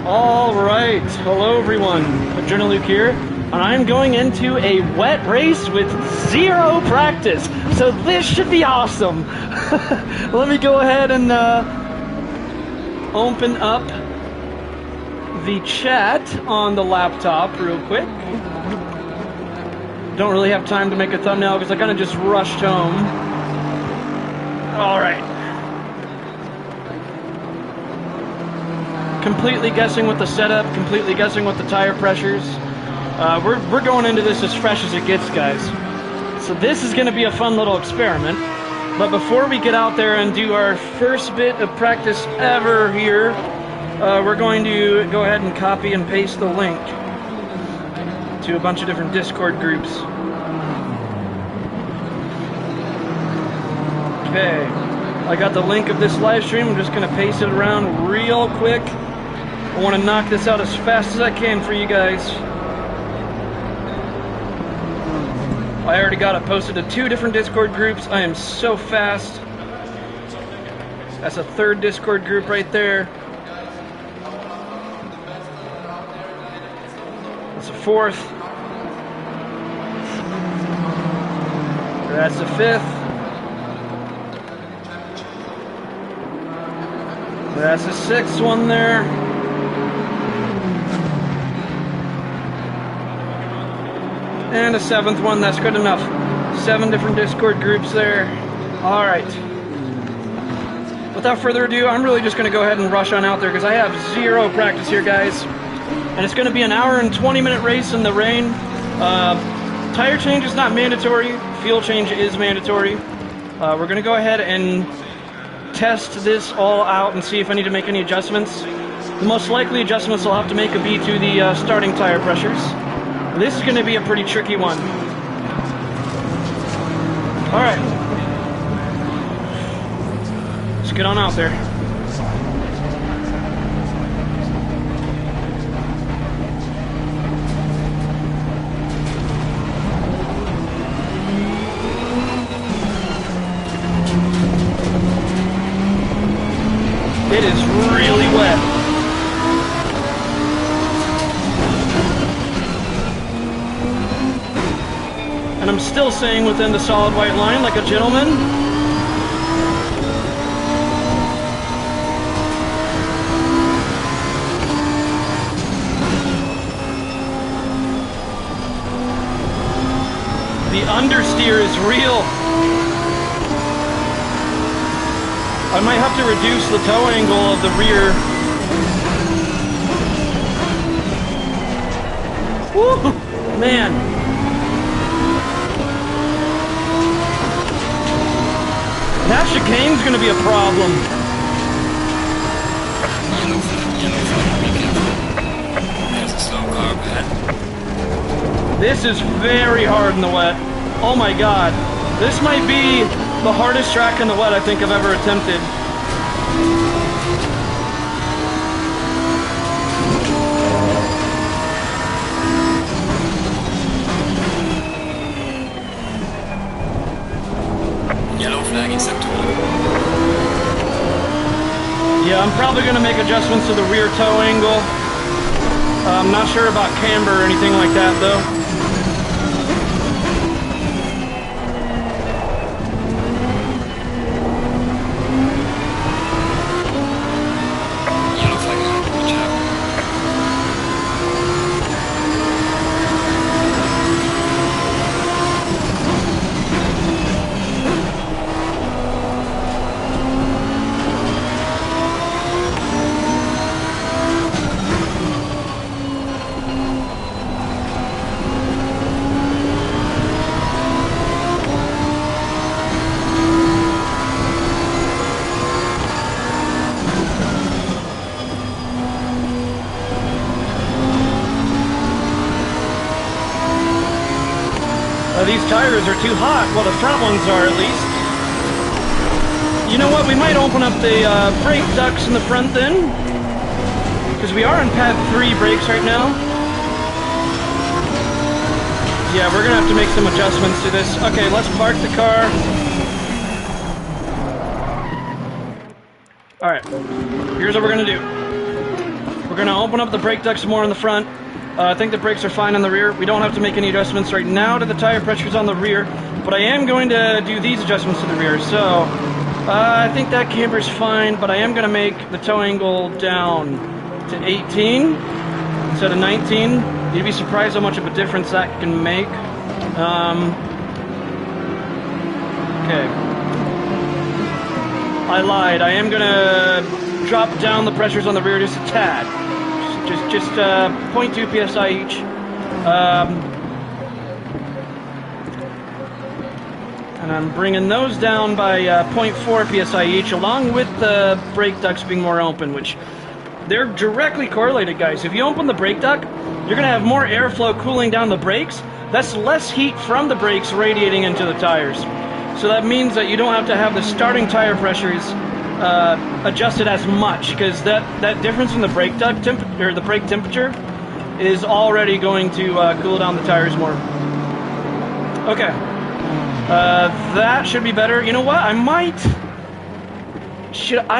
Alright, hello everyone, Adrenaluke here, and I'm going into a wet race with zero practice, so this should be awesome. Let me go ahead and open up the chat on the laptop real quick. Don't really have time to make a thumbnail because I kind of just rushed home. Alright. Completely guessing with the setup, completely guessing with the tire pressures. We're going into this as fresh as it gets, guys. So this is going to be a fun little experiment. But before we get out there and do our first bit of practice ever here, we're going to go ahead and copy and paste the link to a bunch of different Discord groups. Okay, I got the link of this live stream. I'm just going to paste it around real quick. I want to knock this out as fast as I can for you guys. I already got it posted to 2 different Discord groups. I am so fast. That's a 3rd Discord group right there. That's a 4th. That's a 5th. That's a 6th one there. And a 7th one, that's good enough. 7 different Discord groups there. Alright. Without further ado, I'm really just going to go ahead and rush on out there because I have zero practice here, guys. And it's going to be an hour and 20-minute race in the rain. Tire change is not mandatory. Fuel change is mandatory. We're going to go ahead and test this all out and see if I need to make any adjustments. The most likely adjustments I'll have to make will be to the starting tire pressures. This is going to be a pretty tricky one. Alright. Let's get on out there. It is really wet. And I'm still staying within the solid white line like a gentleman. The understeer is real. I might have to reduce the toe angle of the rear. Woo! Man. That chicane's gonna be a problem. This is very hard in the wet. Oh my god. This might be the hardest track in the wet I think I've ever attempted. Yeah, I'm probably going to make adjustments to the rear toe angle. I'm not sure about camber or anything like that, though. These tires are too hot. Well, the front ones are at least. You know what? We might open up the brake ducts in the front then. Because we are on pad 3 brakes right now. Yeah, we're going to have to make some adjustments to this. Okay, let's park the car. Alright, here's what we're going to do. We're We're going to open up the brake ducts more in the front. I think the brakes are fine on the rear. We don't have to make any adjustments right now to the tire pressures on the rear, but I am going to do these adjustments to the rear. So I think that camber's fine, but I am going to make the toe angle down to 18 instead of 19. You'd be surprised how much of a difference that can make. Okay. I lied. I am going to drop down the pressures on the rear just a tad. Just 0.2 psi each. And I'm bringing those down by 0.4 psi each, along with the brake ducts being more open, which they're directly correlated, guys. If you open the brake duct, you're going to have more airflow cooling down the brakes. That's less heat from the brakes radiating into the tires. So that means that you don't have to have the starting tire pressures adjusted as much, because that difference in the brake duct or the brake temperature is already going to cool down the tires more. Okay, that should be better. You know what? I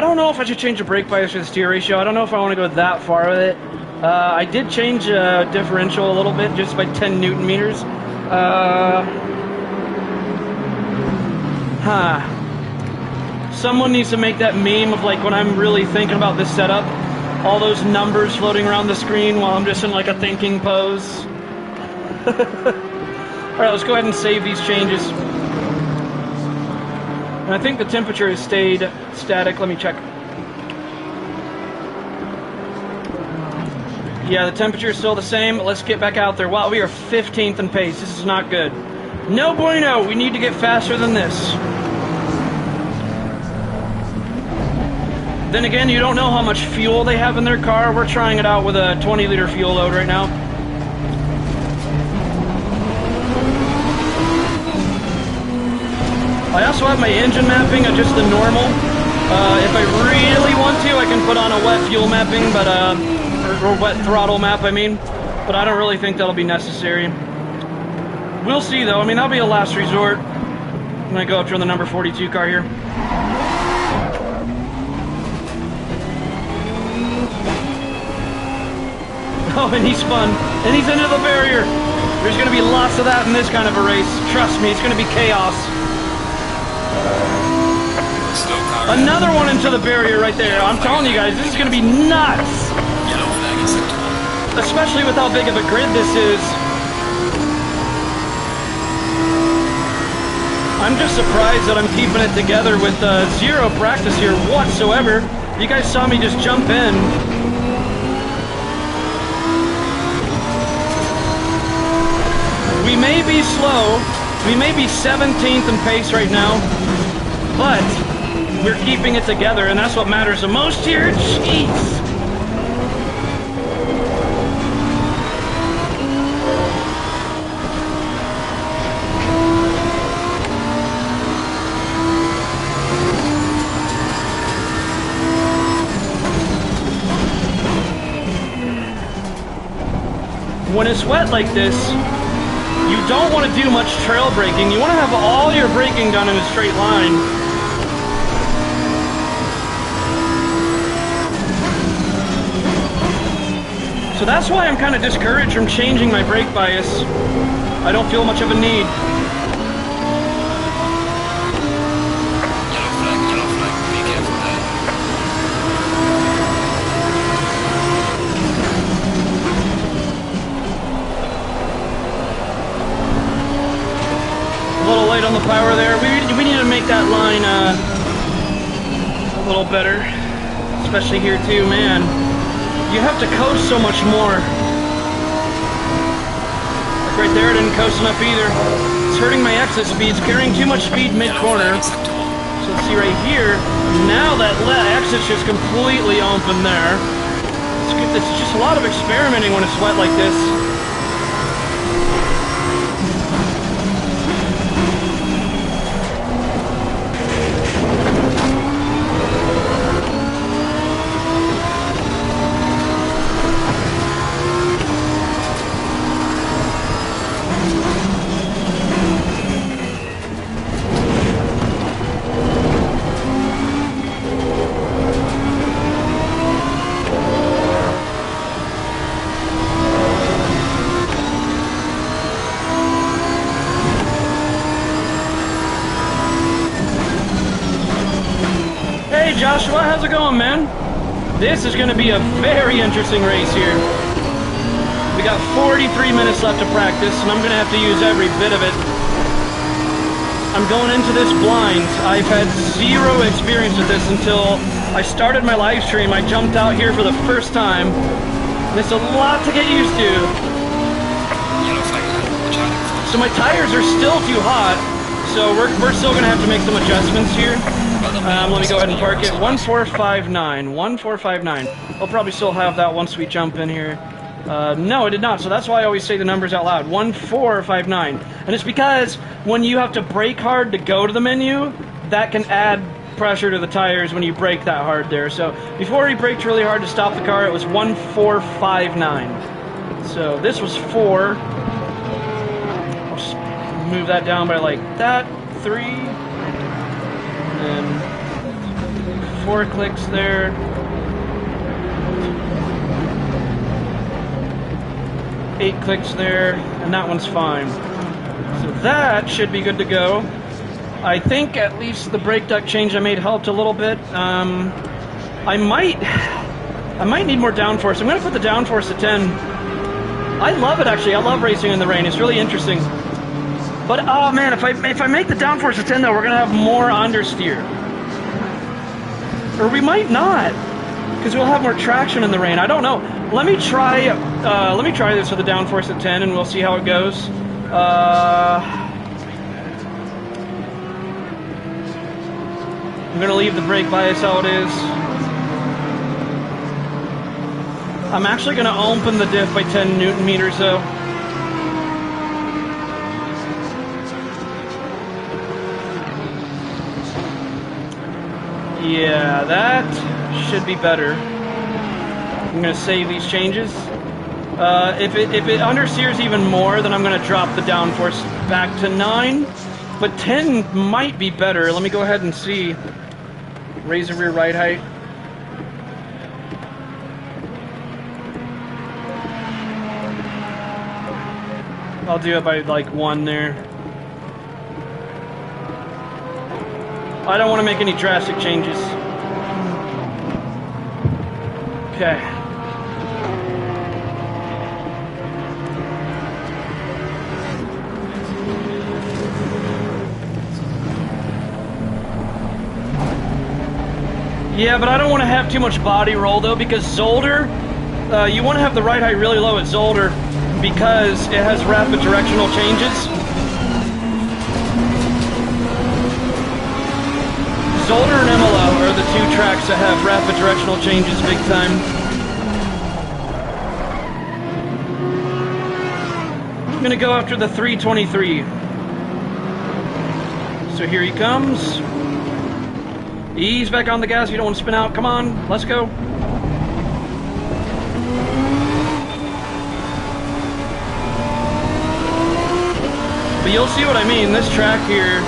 don't know if I should change the brake bias or the steer ratio. I don't know if I want to go that far with it. I did change differential a little bit, just by 10 Newton meters. Someone needs to make that meme of like when I'm really thinking about this setup, all those numbers floating around the screen while I'm just in like a thinking pose. Alright, let's go ahead and save these changes. And I think the temperature has stayed static. Let me check. Yeah, the temperature is still the same. Let's get back out there. Wow, we are 15th in pace. This is not good. No bueno. We need to get faster than this. Then again, you don't know how much fuel they have in their car. We're trying it out with a 20-liter fuel load right now. I also have my engine mapping at just the normal. If I really want to, I can put on a wet fuel mapping, but or wet throttle map, I mean. But I don't really think that'll be necessary. We'll see, though. I mean, that'll be a last resort. I'm going to go up to the number 42 car here. Oh, and he spun. And he's into the barrier. There's going to be lots of that in this kind of a race. Trust me, it's going to be chaos. Another one into the barrier right there. I'm telling you guys, this is going to be nuts. Especially with how big of a grid this is. I'm just surprised that I'm keeping it together with zero practice here whatsoever. You guys saw me just jump in. We may be slow, we may be 17th in pace right now, but we're keeping it together, and that's what matters the most here. Jeez. When it's wet like this, you don't want to do much trail braking. You want to have all your braking done in a straight line. So that's why I'm kind of discouraged from changing my brake bias. I don't feel much of a need. On the power there. We need to make that line a little better, especially here too, man. You have to coast so much more. Like right there, it didn't coast enough either. It's hurting my exit speeds, carrying too much speed mid-corner. So let's see right here. Now that exit's just completely open there. It's just a lot of experimenting when it's wet like this. how's it going, man? This is going to be a very interesting race here. We got 43 minutes left to practice, and I'm going to have to use every bit of it. I'm going into this blind. I've had zero experience with this until I started my live stream. I jumped out here for the first time, and it's a lot to get used to. So my tires are still too hot, so we're still going to have to make some adjustments here. Let me go ahead and park it. 1459. 1459. I'll probably still have that once we jump in here. No, it did not, so that's why I always say the numbers out loud. 1459. And it's because when you have to brake hard to go to the menu, that can add pressure to the tires when you brake that hard there. So before he braked really hard to stop the car, it was 1459. So this was 4. I'll just move that down by like that. 3. And 4 clicks there. Eight clicks there, and that one's fine. So that should be good to go. I think at least the brake duct change I made helped a little bit. I might need more downforce. I'm going to put the downforce at 10. I love it, actually. I love racing in the rain. It's really interesting. But oh man, if I make the downforce at 10 though, we're going to have more understeer. Or we might not, because we'll have more traction in the rain. I don't know. Let me try this with the downforce at 10, and we'll see how it goes. I'm gonna leave the brake bias how it is. I'm actually gonna open the diff by 10 Newton meters though. Yeah, that should be better. I'm going to save these changes. If it understeers even more, then I'm going to drop the downforce back to 9. But 10 might be better. Let me go ahead and see. Raise the rear ride height. I'll do it by like 1 there. I don't want to make any drastic changes. Okay. Yeah, but I don't want to have too much body roll though, because Zolder, you want to have the ride height really low at Zolder because it has rapid directional changes. Zolder and Imola are the 2 tracks that have rapid directional changes big time. I'm gonna go after the 323. So here he comes. Ease back on the gas, you don't want to spin out. Come on, let's go. But you'll see what I mean. This track here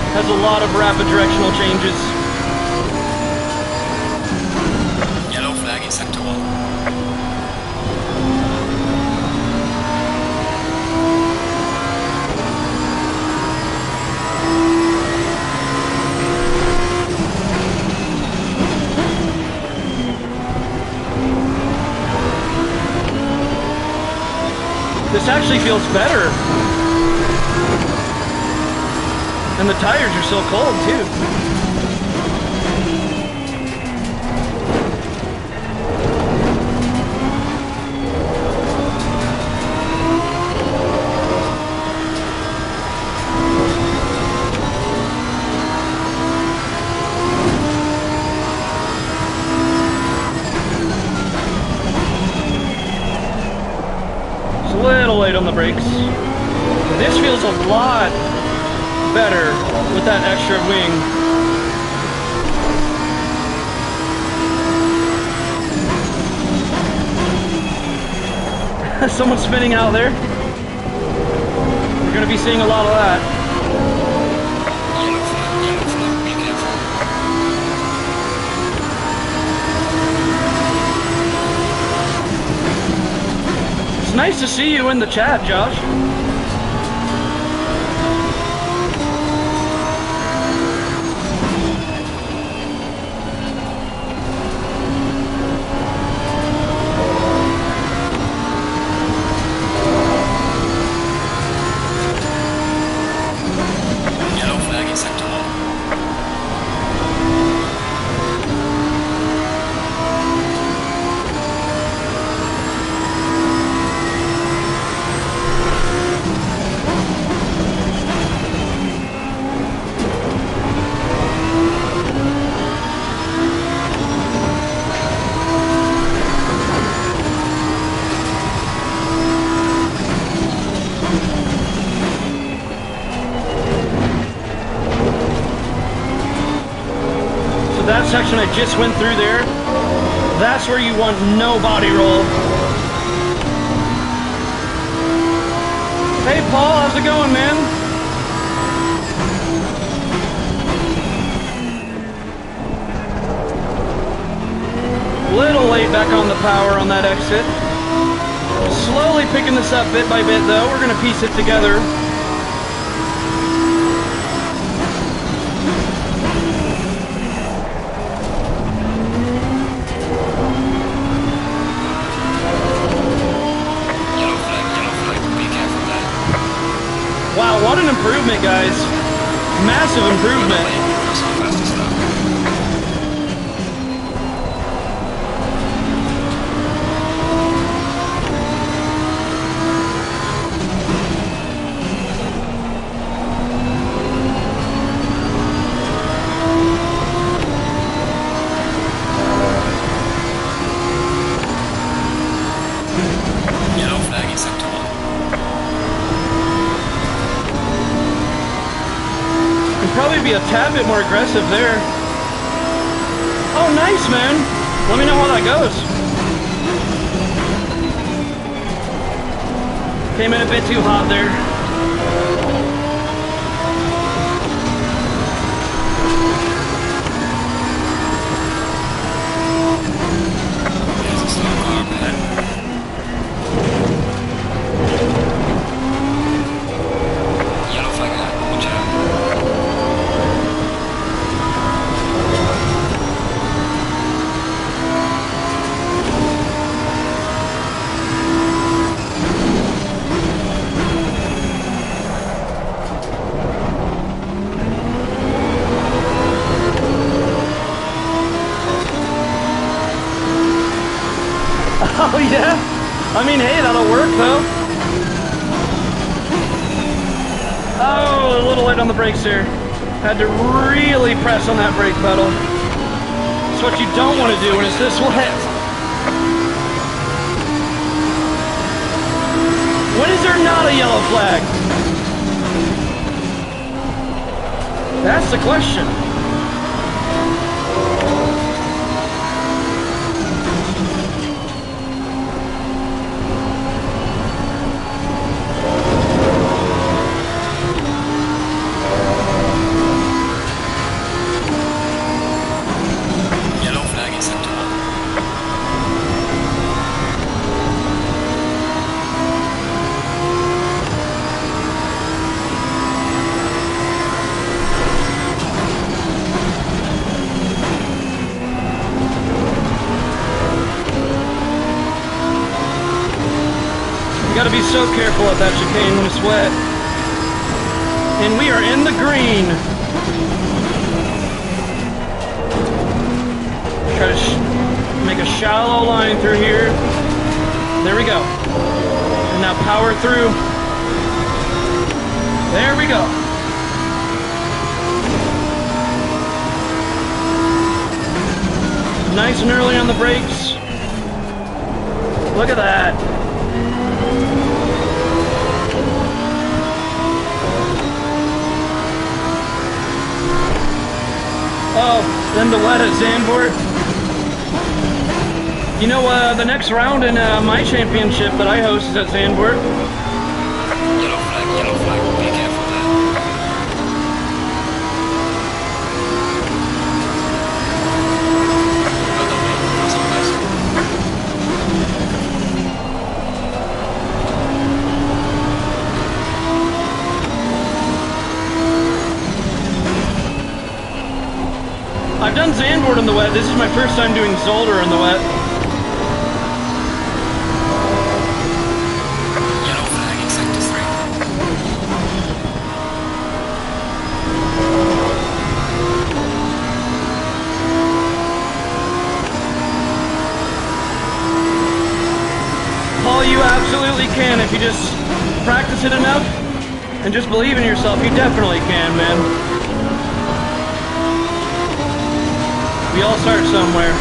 has a lot of rapid directional changes. Yellow flag in sector 1. This actually feels better. And the tires are so cold too. It's a little late on the brakes. This feels a lot better with that extra wing. Someone's spinning out there. We're going to be seeing a lot of that. It's nice to see you in the chat, Josh. section I just went through there, that's where you want no body roll. Hey Paul, how's it going, man? Little late back on the power on that exit. Slowly picking this up bit by bit though. We're gonna piece it together. Wow, what an improvement, guys. Massive improvement. Yellow flag in sector 1. Probably be a tad bit more aggressive there. Oh, nice, man. Let me know how that goes. Came in a bit too hot there. There's a slow car ahead. Yellow flag ahead. Watch out. Oh, yeah? I mean, hey, that'll work, though. Oh, a little late on the brakes here. Had to really press on that brake pedal. It's what you don't want to do when it's this wet. When is there not a yellow flag? That's the question. Gotta be so careful at that chicane when it's wet. And we are in the green. Try to make a shallow line through here. There we go. And now power through. There we go. Nice and early on the brakes. Look at that. Oh, then the wet at Zandvoort. You know, the next round in my championship that I host is at Zandvoort. Yellow flag, be careful there. Well done, mate. That's all nice. I've done Zandvoort in the wet. This is my first time doing Zolder in the wet. Yellow flag in sector 3. Paul, you absolutely can if you just practice it enough and just believe in yourself. You definitely can, man. We all start somewhere.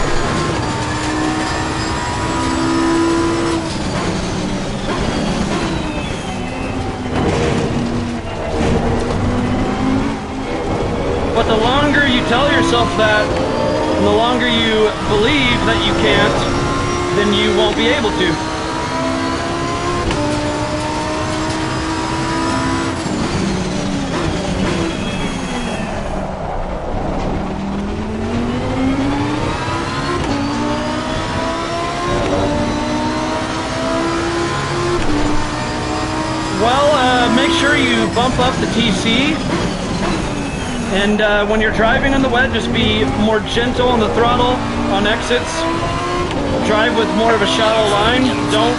But the longer you tell yourself that, And the longer you believe that you can't, then you won't be able to. Well, make sure you bump up the TC. And when you're driving in the wet, just be more gentle on the throttle on exits. Drive with more of a shallow line. Don't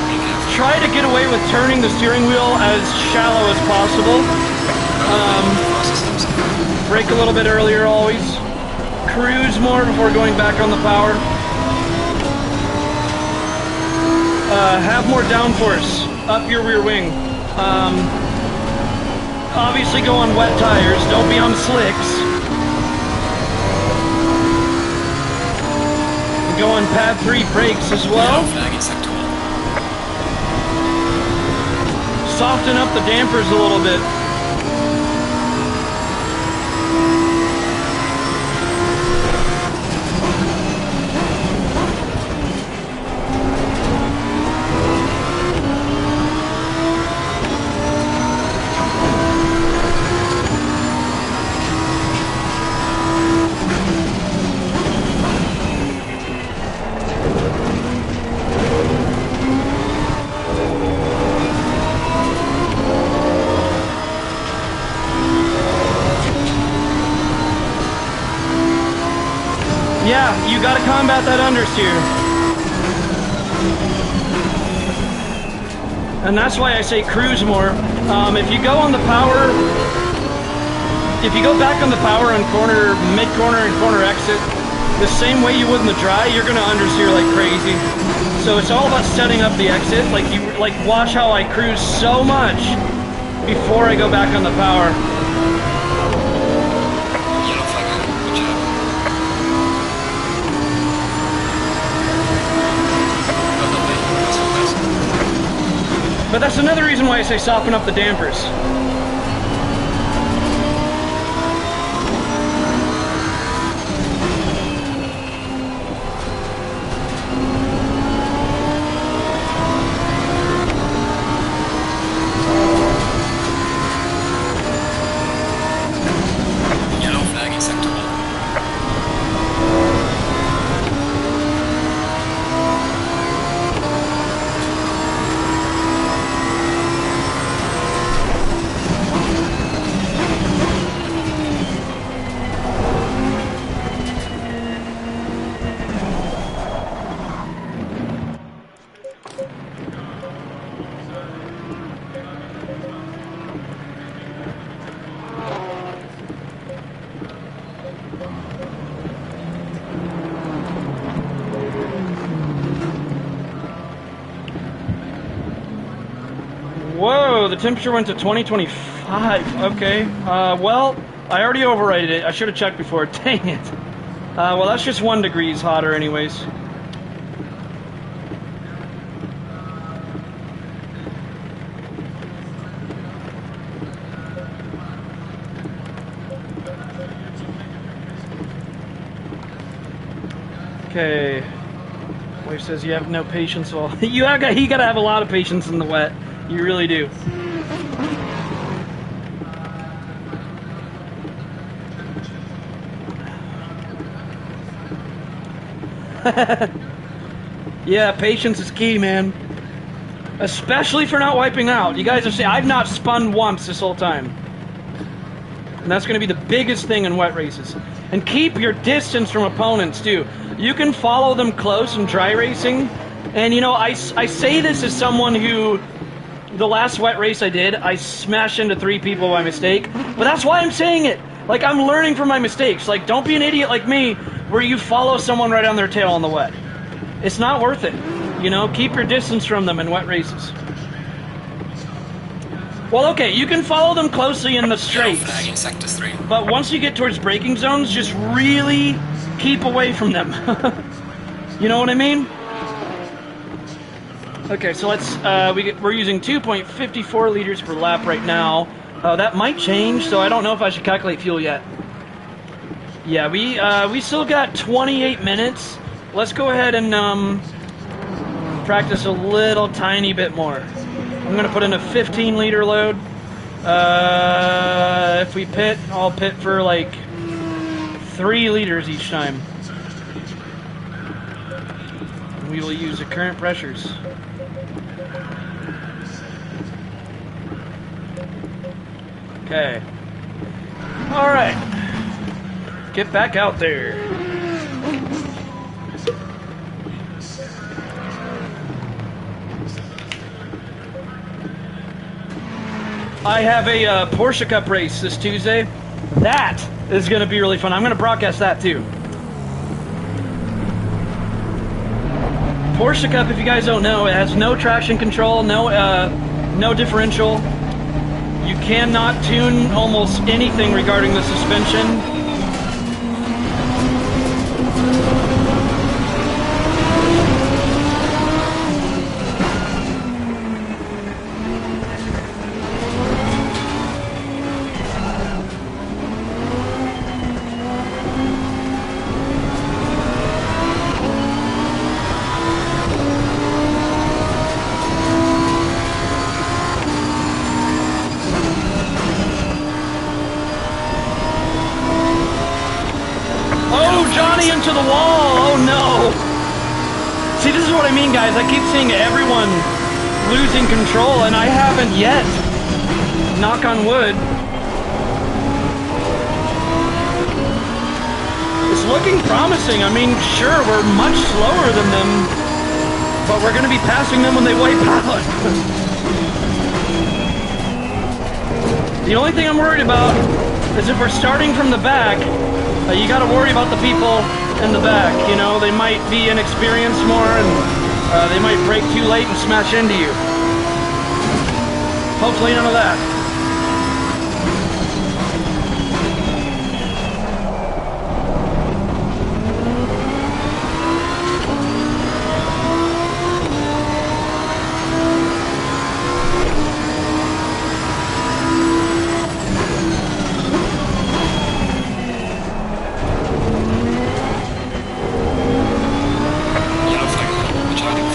try to get away with turning the steering wheel as shallow as possible. Brake a little bit earlier always. Cruise more before going back on the power. Have more downforce up your rear wing. Obviously go on wet tires, don't be on slicks. Go on pad 3 brakes as well. Soften up the dampers a little bit. Yeah, you gotta combat that understeer. And that's why I say cruise more. If you go on the power, if you go back on the power on corner, mid-corner and corner exit, the same way you would in the dry, you're gonna understeer like crazy. So it's all about setting up the exit. Like watch how I cruise so much before I go back on the power. But that's another reason why I say soften up the dampers. Yellow flag acceptable. Whoa, the temperature went to 2025. Okay. Well, I already overrated it. I should have checked before. Dang it. Well, that's just 1 degree hotter anyways. Okay. Wife says you have no patience. Well, you gotta have a lot of patience in the wet. You really do. Yeah, patience is key, man. Especially for not wiping out. You guys have seen, I've not spun once this whole time. And that's going to be the biggest thing in wet races. And keep your distance from opponents, too. You can follow them close in dry racing. And, you know, I say this as someone who, the last wet race I did, I smashed into 3 people by mistake. But that's why I'm saying it. Like, I'm learning from my mistakes. Like, don't be an idiot like me where you follow someone right on their tail in the wet. It's not worth it. You know, keep your distance from them in wet races. Well, okay, you can follow them closely in the straights. Flag in sector 3. But once you get towards braking zones, just really keep away from them. You know what I mean? Okay, so let's, we're using 2.54 liters per lap right now. That might change, so I don't know if I should calculate fuel yet. Yeah, we still got 28 minutes. Let's go ahead and practice a little tiny bit more. I'm gonna put in a 15-liter load. If we pit, I'll pit for like 3 liters each time. We will use the current pressures. Okay. All right. Get back out there. I have a Porsche Cup race this Tuesday. That is going to be really fun. I'm going to broadcast that too. Porsche Cup, if you guys don't know, it has no traction control, no differential. You cannot tune almost anything regarding the suspension. Into the wall! Oh no! See, this is what I mean, guys. I keep seeing everyone losing control, and I haven't yet. Knock on wood. It's looking promising. I mean, sure, we're much slower than them, but we're going to be passing them when they wipe out. The only thing I'm worried about is if we're starting from the back, you got to worry about the people in the back. You know, they might be inexperienced more, and they might brake too late and smash into you. Hopefully none of that.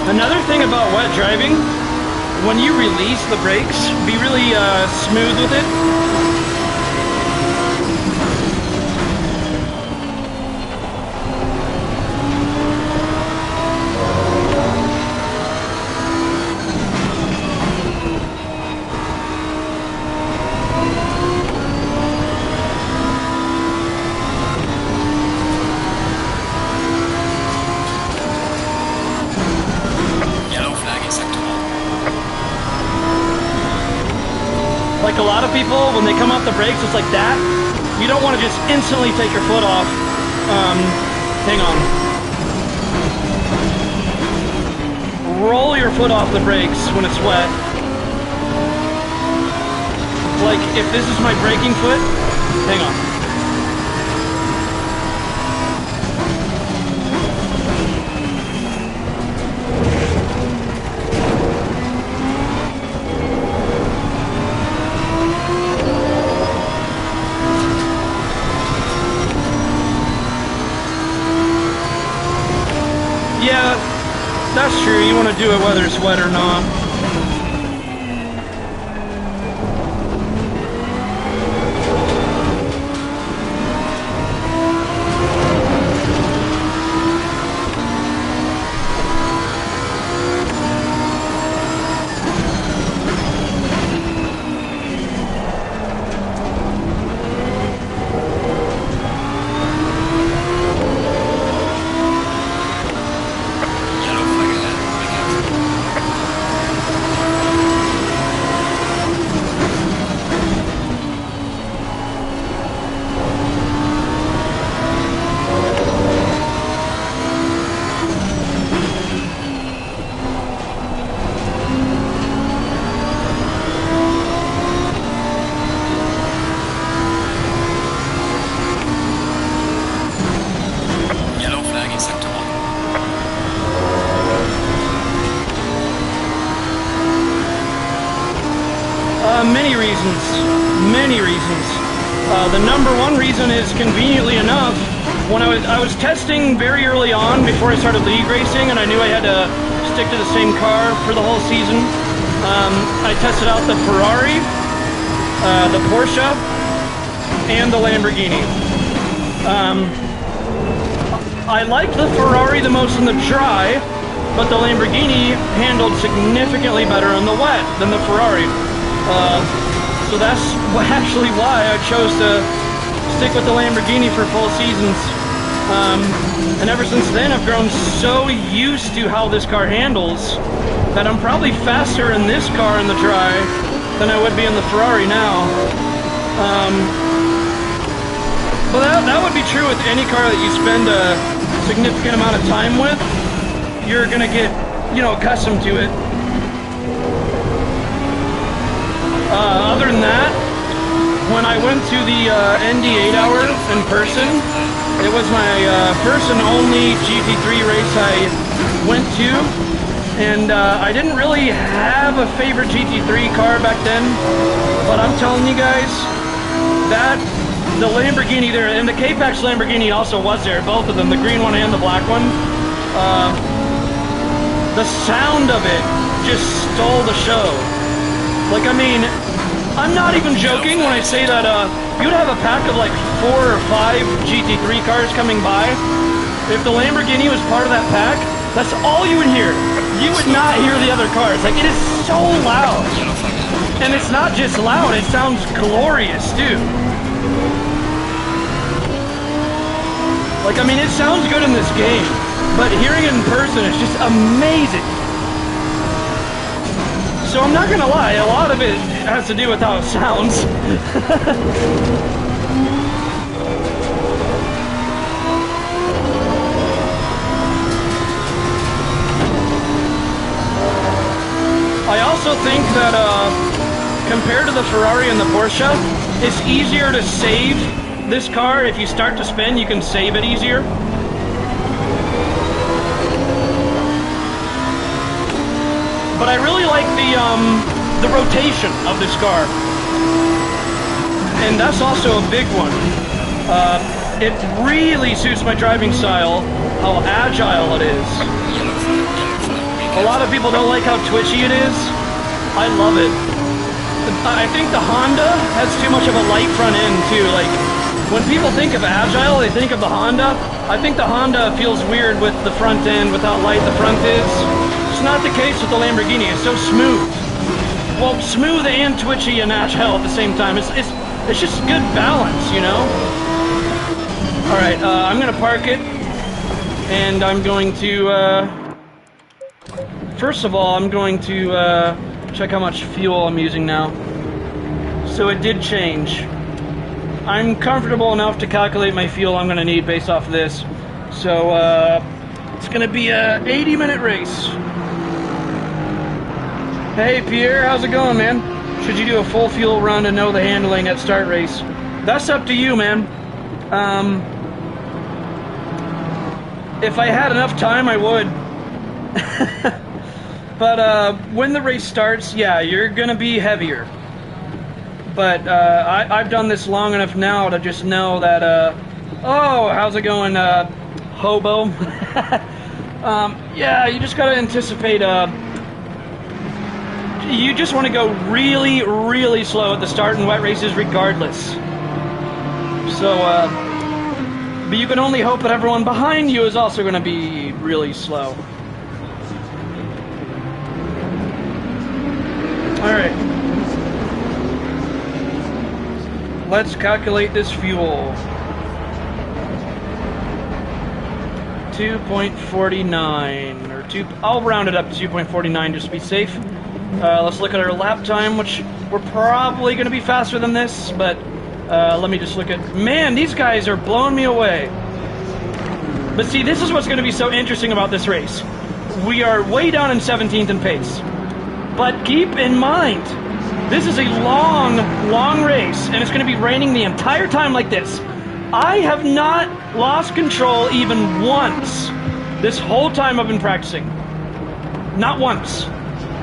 Another thing about wet driving, when you release the brakes, be really smooth with it. Like a lot of people, when they come off the brakes, it's like that. You don't want to just instantly take your foot off. Hang on. Roll your foot off the brakes when it's wet. Like, if this is my braking foot, hang on. Yeah, that's true. You want to do it whether it's wet or not. Many reasons. Many reasons. The number one reason is, conveniently enough, when I was testing very early on before I started league racing, and I knew I had to stick to the same car for the whole season. I tested out the Ferrari, the Porsche, and the Lamborghini. I liked the Ferrari the most in the dry, but the Lamborghini handled significantly better in the wet than the Ferrari. So that's actually why I chose to stick with the Lamborghini for full seasons. And ever since then, I've grown so used to how this car handles that I'm probably faster in this car in the dry than I would be in the Ferrari now. But that would be true with any car that you spend a significant amount of time with. You're gonna get, accustomed to it. Other than that, when I went to the Indy 8 Hour in person, it was my first and only GT3 race I went to, and I didn't really have a favorite GT3 car back then, but I'm telling you guys, that the Lamborghini there, and the K-Pax Lamborghini also was there, both of them, the green one and the black one. The sound of it just stole the show. Like, I mean, I'm not even joking when I say that you'd have a pack of like 4 or 5 GT3 cars coming by. If the Lamborghini was part of that pack, that's all you would hear. You would not hear the other cars. Like, it is so loud. And it's not just loud, it sounds glorious too. Like, I mean, it sounds good in this game, but hearing it in person is just amazing. So I'm not gonna lie, a lot of it has to do with how it sounds. I also think that compared to the Ferrari and the Porsche, it's easier to save this car. If you start to spin, you can save it easier. But I really like the rotation of this car, and that's also a big one. It really suits my driving style, how agile it is. A lot of people don't like how twitchy it is. I love it. I think the Honda has too much of a light front end too. Like, when people think of agile, they think of the Honda. I think the Honda feels weird with the front end, with how light the front is. It's not the case with the Lamborghini. It's so smooth. Well, smooth and twitchy and agile at the same time. It's just good balance, you know? Alright, I'm gonna park it, and I'm going to, first of all, I'm going to, check how much fuel I'm using now. So it did change. I'm comfortable enough to calculate my fuel I'm gonna need based off of this. So, it's gonna be a 80-minute race. Hey Pierre, how's it going, man? Should you do a full fuel run to know the handling at start race? That's up to you, man. If I had enough time, I would. But when the race starts, yeah, you're gonna be heavier. But I've done this long enough now to just know that, oh, how's it going, hobo? Yeah, you just gotta anticipate, you just want to go really, really slow at the start in wet races regardless. So, but you can only hope that everyone behind you is also going to be really slow. Alright. Let's calculate this fuel. 2.49, or I'll round it up to 2.49 just to be safe. Let's look at our lap time, which we're probably going to be faster than this, but let me just look at... Man, these guys are blowing me away. But see, this is what's going to be so interesting about this race. We are way down in 17th in pace. But keep in mind, this is a long, long race, and it's going to be raining the entire time like this. I have not lost control even once this whole time I've been practicing. Not once.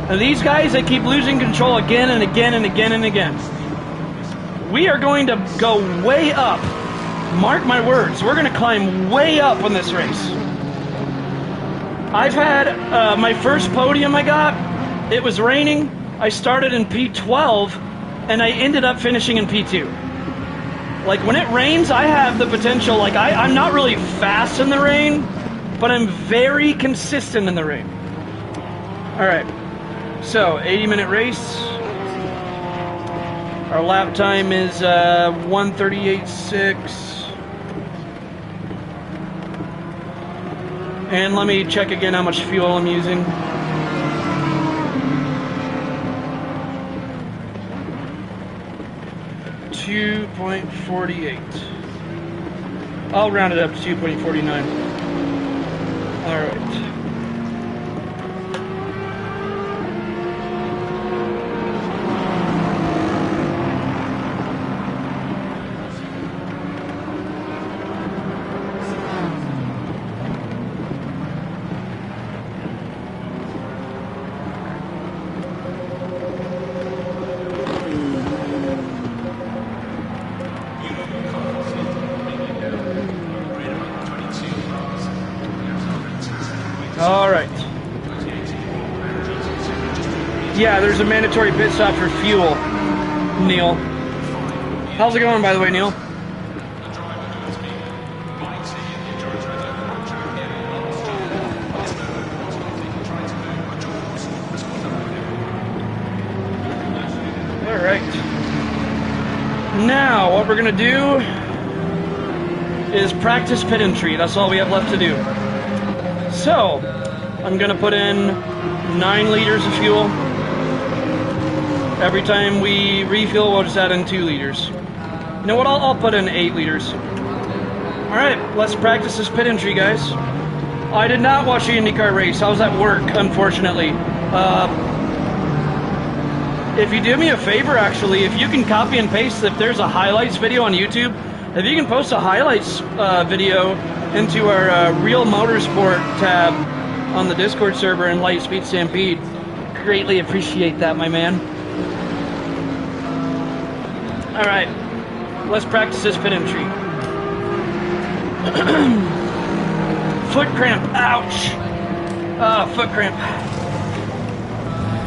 And these guys, they keep losing control again and again and again and again. We are going to go way up. Mark my words, we're going to climb way up on this race. I've had my first podium I got. It was raining. I started in P12, and I ended up finishing in P2. Like, when it rains, I have the potential, like, I'm not really fast in the rain, but I'm very consistent in the rain. Alright, so 80-minute race. Our lap time is 1:38.6. And let me check again how much fuel I'm using. .48. I'll round it up to 2.49. All right. Alright. Yeah, there's a mandatory pit stop for fuel, Neil. How's it going, by the way, Neil? Alright. Now, what we're going to do is practice pit entry. That's all we have left to do. So, I'm going to put in 9 liters of fuel. Every time we refuel, we'll just add in 2 liters. You know what? I'll put in 8 liters. Alright, let's practice this pit entry, guys. I did not watch the IndyCar race. I was at work, unfortunately. If you do me a favor, actually, if you can copy and paste, if there's a highlights video on YouTube, if you can post a highlights video into our Real Motorsport tab on the Discord server in Lightspeed Stampede, greatly appreciate that, my man. Alright, let's practice this pit entry. Foot cramp, ouch! Foot cramp.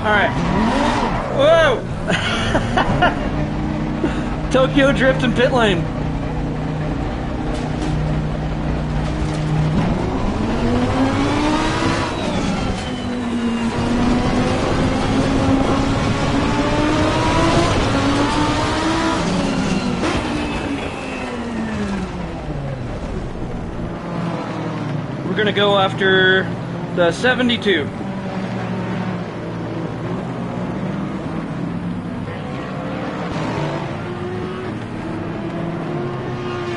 Alright. Whoa! Tokyo Drift and pit lane. We're gonna go after the 72.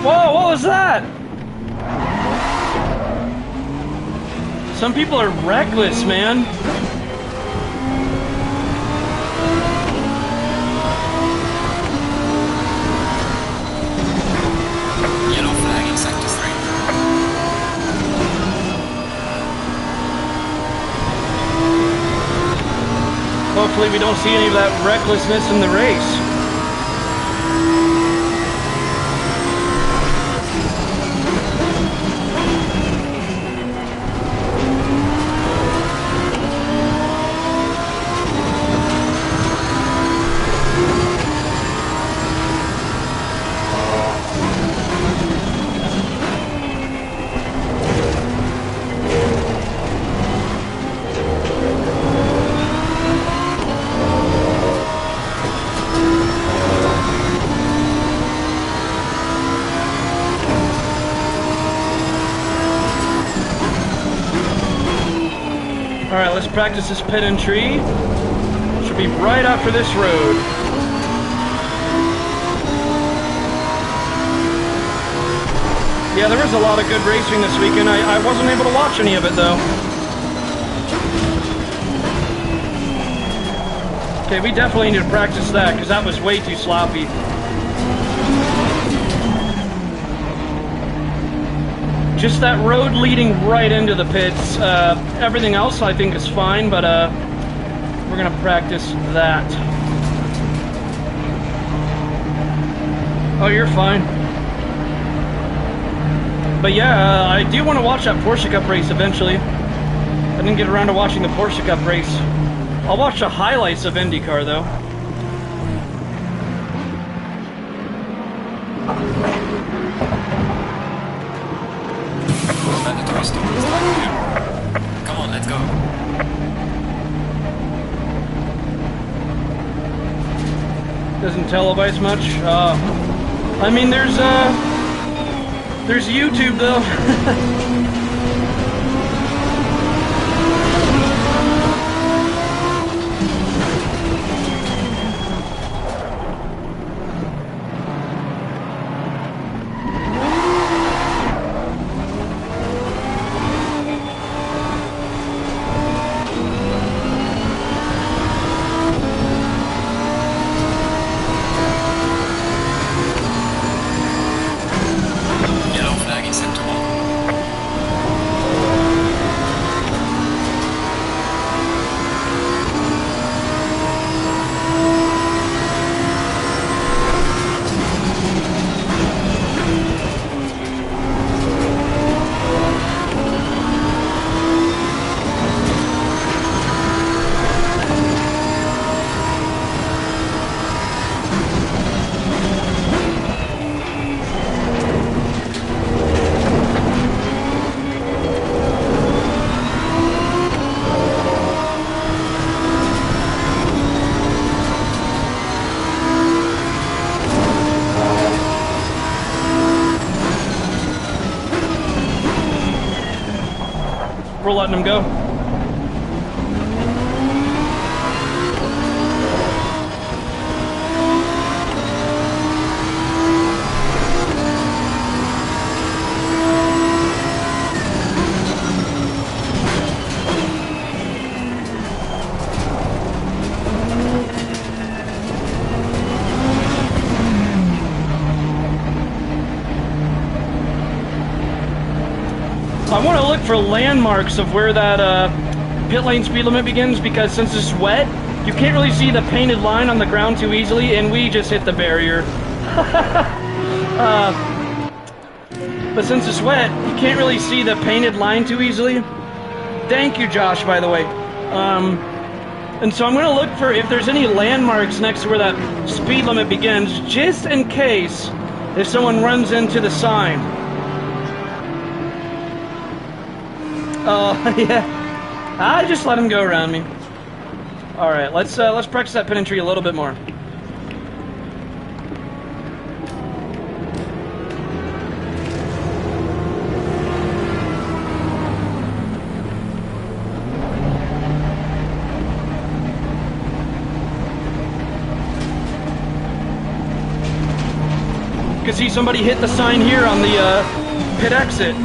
Whoa, what was that? Some people are reckless, man. Yellow flag in sector 3. Hopefully we don't see any of that recklessness in the race. Alright, let's practice this pit entry. Should be right after this road. Yeah, there was a lot of good racing this weekend. I wasn't able to watch any of it, though. Okay, we definitely need to practice that, because that was way too sloppy. Just that road leading right into the pits. Everything else I think is fine, but we're gonna practice that. Oh, you're fine. But yeah, I do want to watch that Porsche Cup race eventually. I didn't get around to watching the Porsche Cup race. I'll watch the highlights of IndyCar though. Mandatory stop this time here. Come on, let's go. Doesn't televise much. I mean, there's YouTube though. We're letting him go. I want to look for landmarks of where that pit lane speed limit begins, because since it's wet, you can't really see the painted line on the ground too easily, and we just hit the barrier. But since it's wet, you can't really see the painted line too easily. Thank you, Josh, by the way. And so I'm going to look for if there's any landmarks next to where that speed limit begins, just in case if someone runs into the sign. Oh, yeah. I just let him go around me. All right, let's practice that pit entry a little bit more. You can see somebody hit the sign here on the pit exit.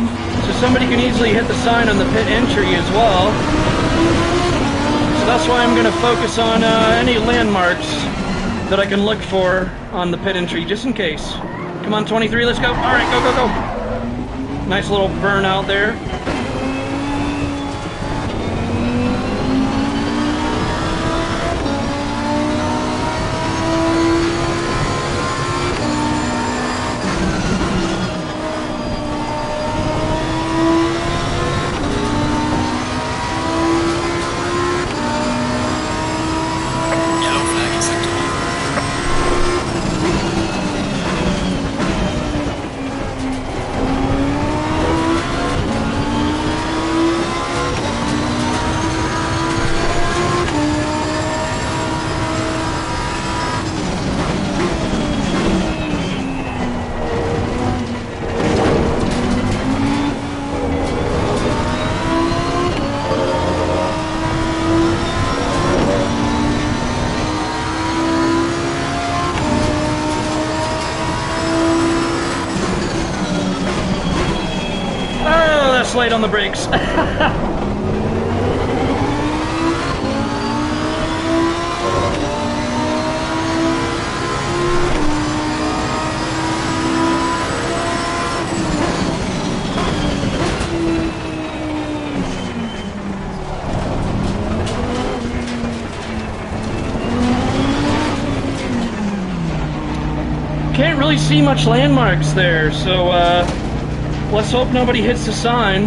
So somebody can easily hit the sign on the pit entry as well. So that's why I'm going to focus on any landmarks that I can look for on the pit entry, just in case. Come on, 23, let's go. All right, go, go, go. Nice little burn out there. Late on the brakes. Can't really see much landmarks there, so let's hope nobody hits the sign.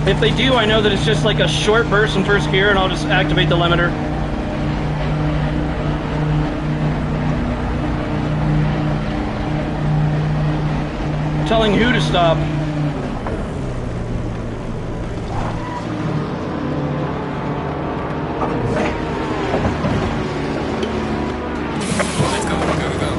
If they do, I know that it's just like a short burst in first gear, and I'll just activate the limiter. Telling who to stop. Let's go, go, go.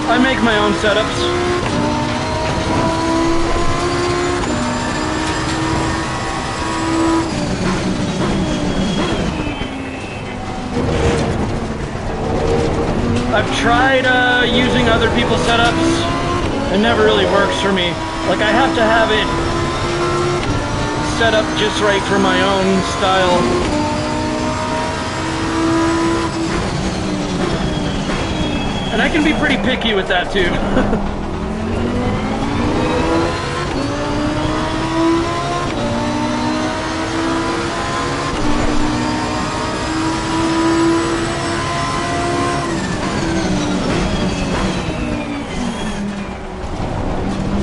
I make my own setups. I've tried using other people's setups. It never really works for me. Like, I have to have it set up just right for my own style. And I can be pretty picky with that too.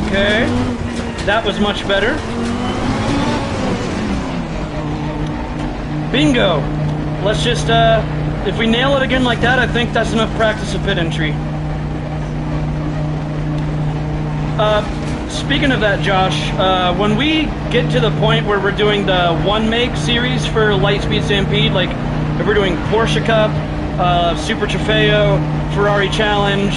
Okay, that was much better. Bingo! Let's just, if we nail it again like that, I think that's enough practice of pit entry. Speaking of that, Josh, when we get to the point where we're doing the one-make series for Lightspeed Stampede, like if we're doing Porsche Cup, Super Trofeo, Ferrari Challenge,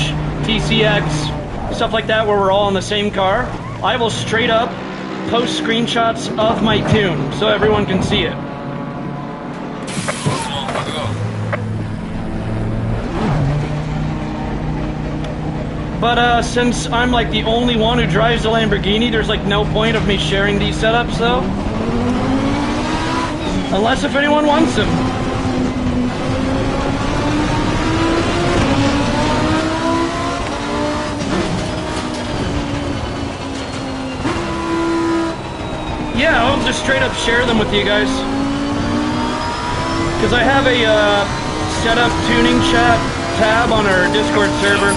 TCX, stuff like that where we're all in the same car, I will straight up post screenshots of my tune so everyone can see it. But since I'm like the only one who drives the Lamborghini, there's like no point of me sharing these setups though. Unless if anyone wants them. Yeah, I'll just straight up share them with you guys. Because I have a setup tuning chat tab on our Discord server.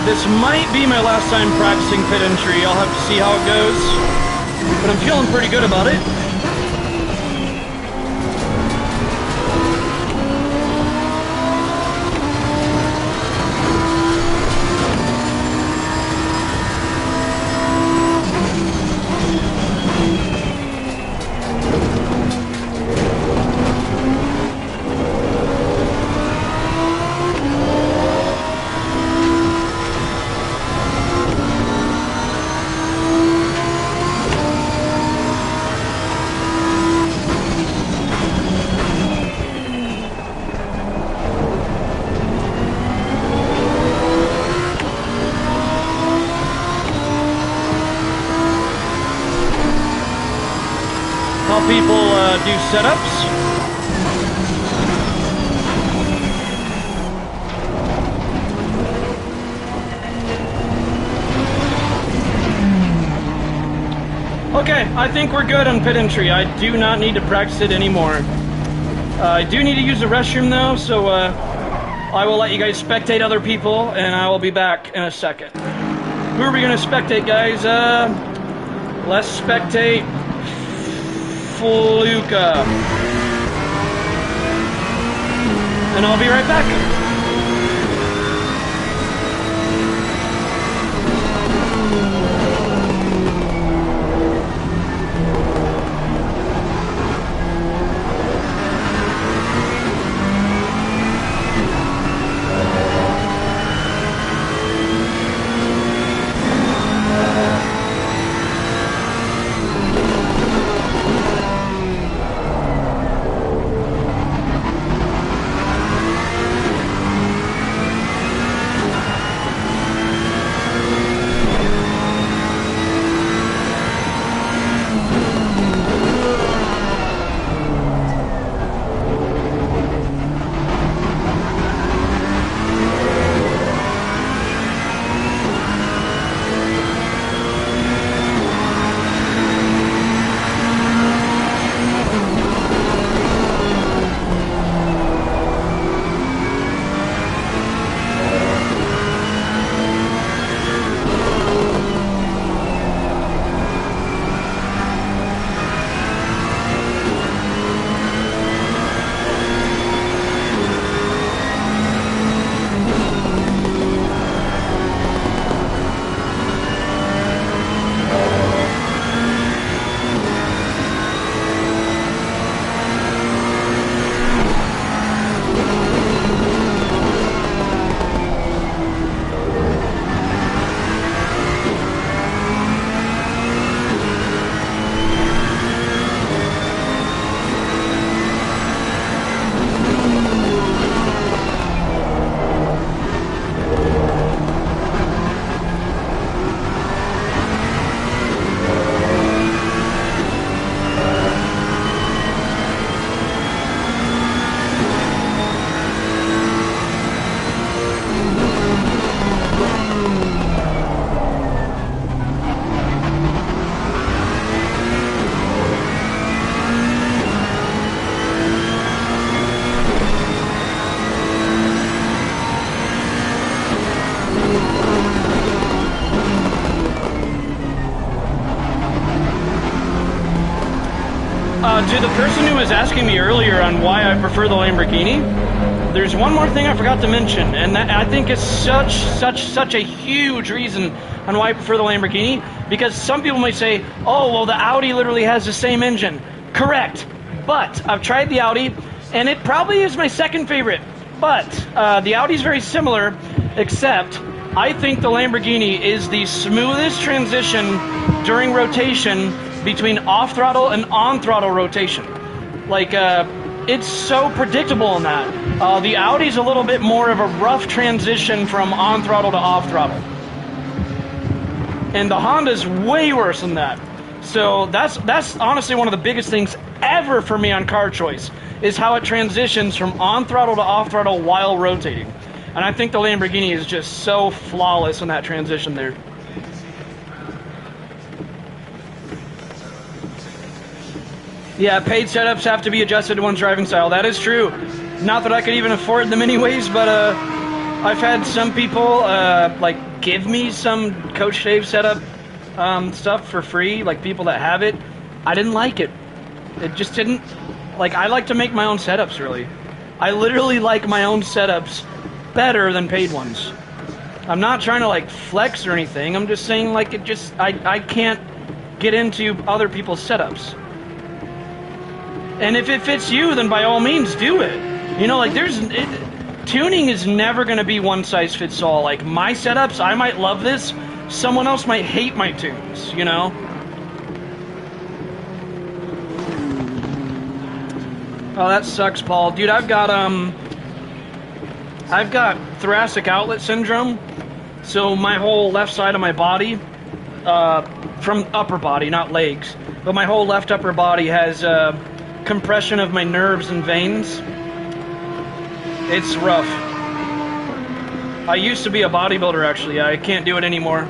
This might be my last time practicing pit entry. I'll have to see how it goes. But I'm feeling pretty good about it. People do setups. Okay, I think we're good on pit entry. I do not need to practice it anymore. I do need to use the restroom though, so I will let you guys spectate other people, and I will be back in a second. Who are we going to spectate, guys? Let's spectate Luca. and I'll be right back. To the person who was asking me earlier on why I prefer the Lamborghini, there's one more thing I forgot to mention, and that I think is such a huge reason on why I prefer the Lamborghini, because some people may say, oh, well, the Audi literally has the same engine. Correct, but I've tried the Audi, and it probably is my second favorite, but the Audi is very similar, except I think the Lamborghini is the smoothest transition during rotation between off-throttle and on-throttle rotation. Like, it's so predictable in that. The Audi's a little bit more of a rough transition from on-throttle to off-throttle. And the Honda's way worse than that. So that's honestly one of the biggest things ever for me on car choice, is how it transitions from on-throttle to off-throttle while rotating. And I think the Lamborghini is just so flawless in that transition there. Yeah, paid setups have to be adjusted to one's driving style. That is true. Not that I could even afford them anyways, but I've had some people like give me some Coach Dave setup stuff for free, like people that have it. I didn't like it. It just didn't. Like, I like to make my own setups, really. I literally like my own setups better than paid ones. I'm not trying to like flex or anything. I'm just saying, like, it just I can't get into other people's setups. And if it fits you, then by all means do it. You know, like, tuning is never going to be one size fits all. Like, my setups, I might love this, someone else might hate my tunes, you know? Oh, that sucks, Paul. Dude, I've got thoracic outlet syndrome. So my whole left side of my body, from upper body, not legs, but my whole left upper body has compression of my nerves and veins. It's rough. I used to be a bodybuilder, actually. I can't do it anymore.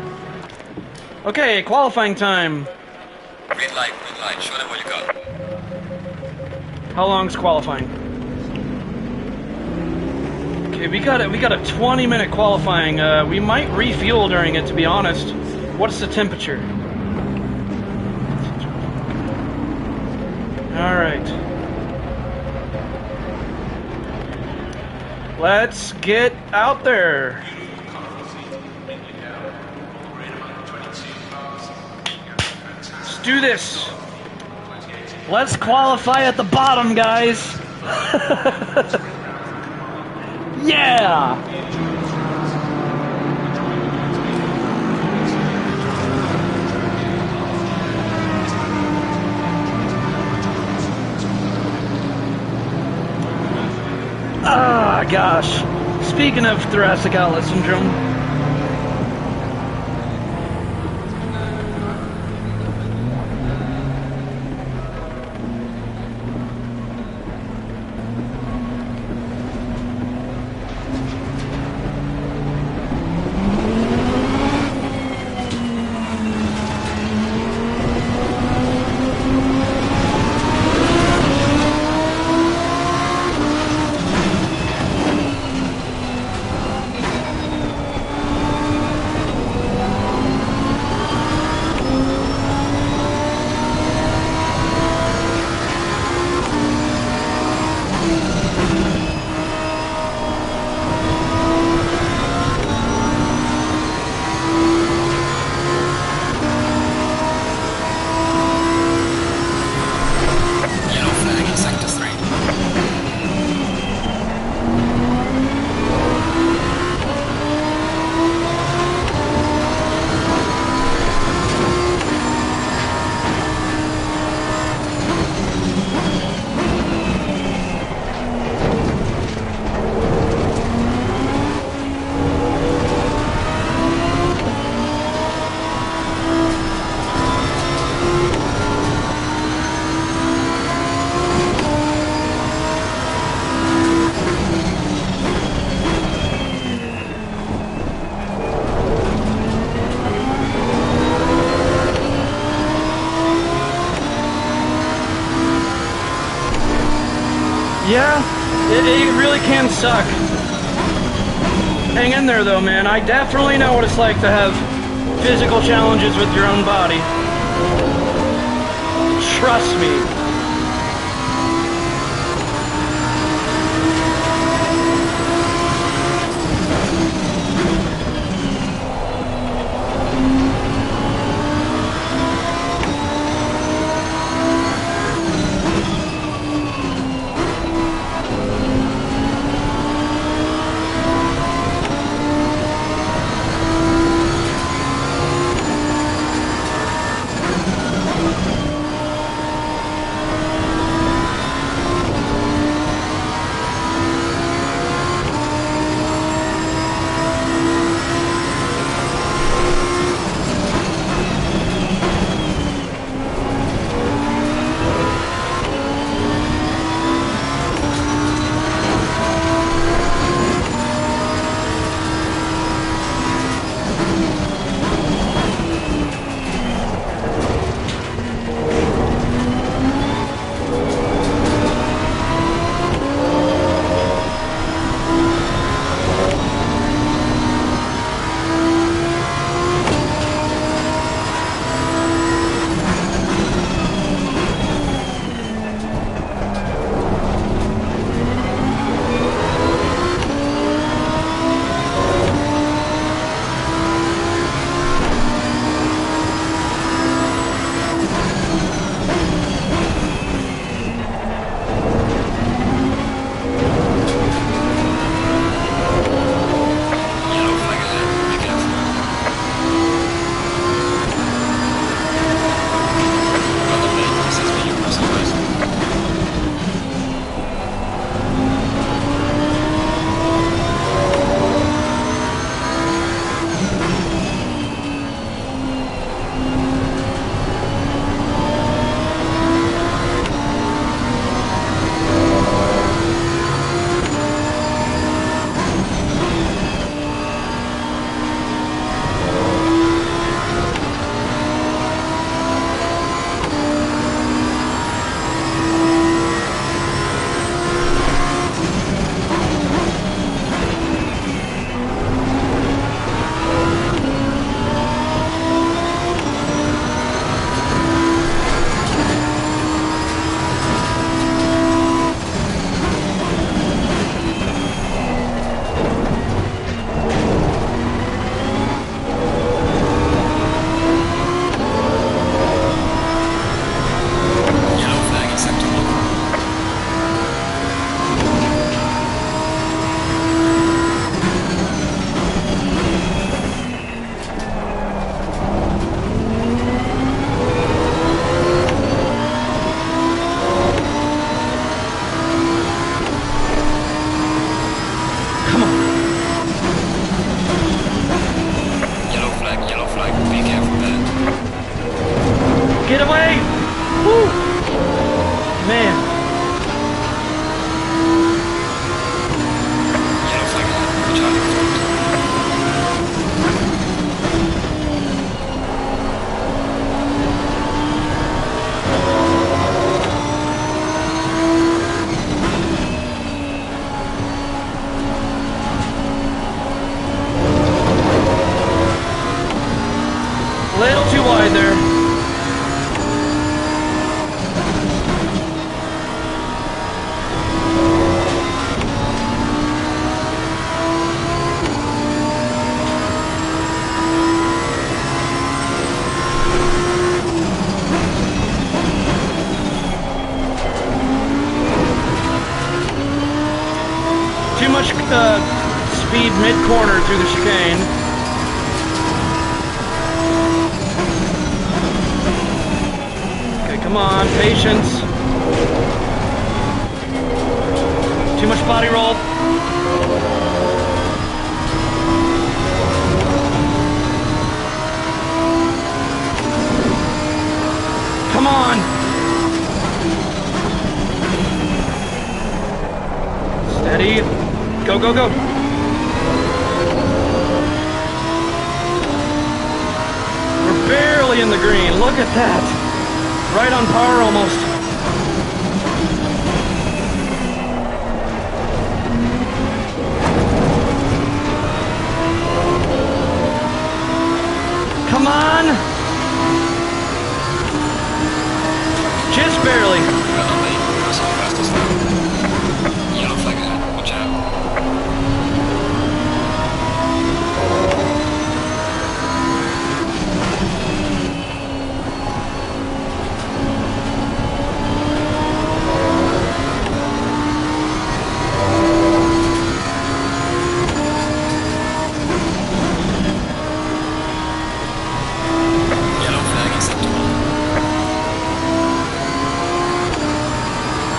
Okay, qualifying time. Green light, show them what you got. How long's qualifying? Okay, we got a 20-minute qualifying. We might refuel during it, to be honest. What's the temperature? All right. Let's get out there. Let's do this. Let's qualify at the bottom, guys. Yeah. Ah, gosh. Speaking of thoracic outlet syndrome. Yeah, it really can suck. Hang in there though, man. I definitely know what it's like to have physical challenges with your own body. Trust me. speed mid-corner through the chicane. Okay, come on, patience. Too much body roll. Come on. Steady. Go, go, go. We're barely in the green. Look at that. Right on par almost. Come on. Just barely. Yellow flag ahead. Watch out. Yellow flag acceptable.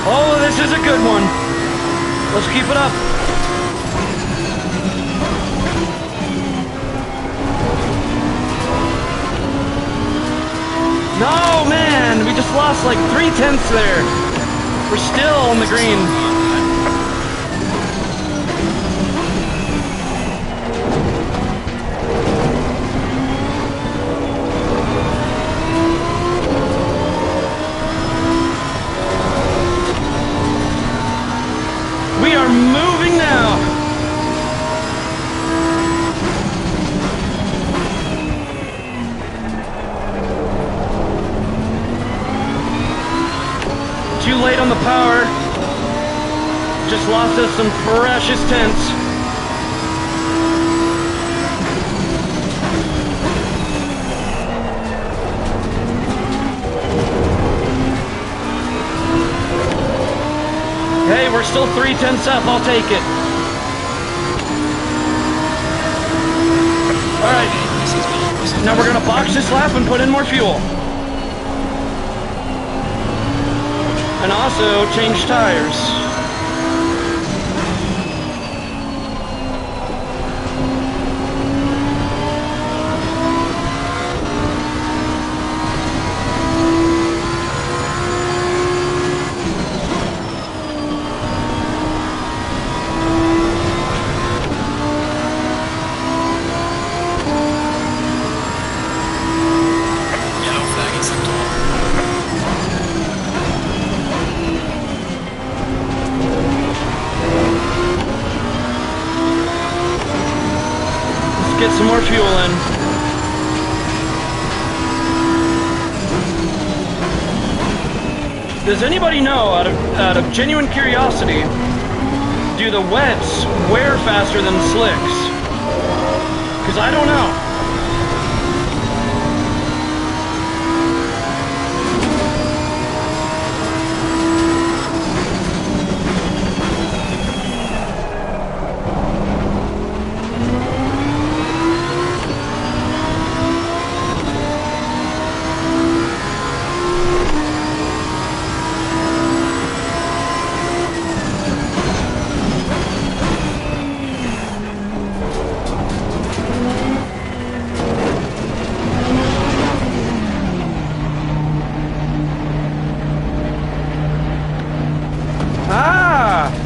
Oh, this is a good one. Let's keep it up. No, man, we just lost like 3/10 there. We're still on the green. We are moving now. Too late on the power. Just lost us some precious tenths. Hey, we're still 3/10 up. I'll take it. All right. Now we're gonna box this lap and put in more fuel. And also change tires. Yellow flag acceptable. Let's get some more fuel in. Does anybody know, out of genuine curiosity, do the wets wear faster than the slicks? Because I don't know.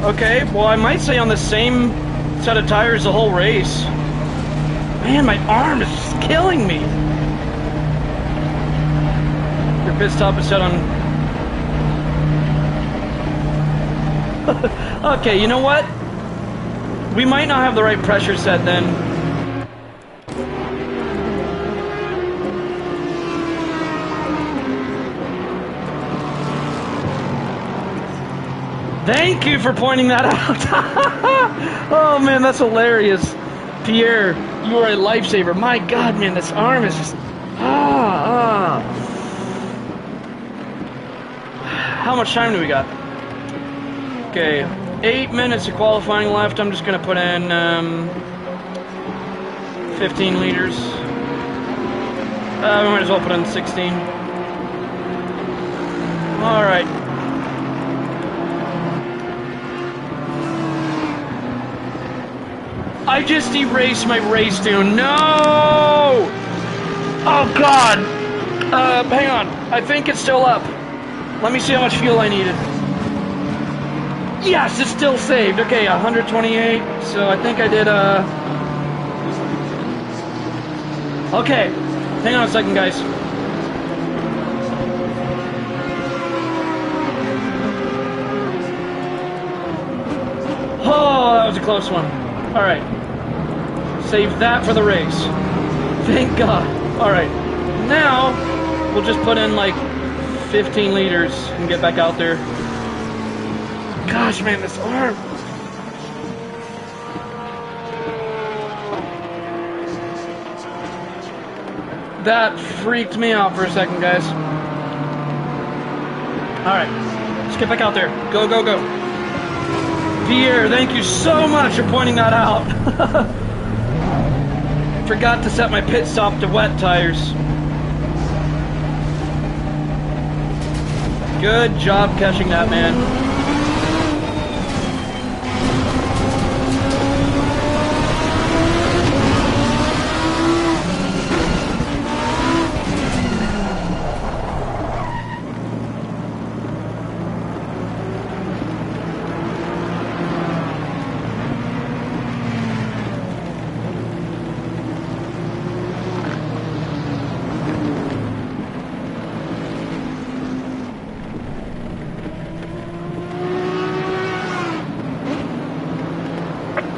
Okay, well I might say on the same set of tires the whole race. Man, my arm is just killing me. Your pit stop is set on... Okay, you know what? We might not have the right pressure set then. Thank you for pointing that out. Oh man, that's hilarious. Pierre, you are a lifesaver. My God, man, this arm is just... How much time do we got? Okay, 8 minutes of qualifying left. I'm just going to put in 15 liters. We might as well put in 16. All right. I just erased my race tune. No! Oh, God. Hang on. I think it's still up. Let me see how much fuel I needed. Yes, it's still saved. Okay, 128. So I think I did, Okay. Hang on a second, guys. Oh, that was a close one. All right. Save that for the race. Thank God. All right. Now, we'll just put in like 15 liters and get back out there. Gosh, man, this arm. That freaked me out for a second, guys. All right. Let's get back out there. Go, go, go. Pierre, thank you so much for pointing that out. Forgot to set my pit stop to wet tires. Good job catching that, man.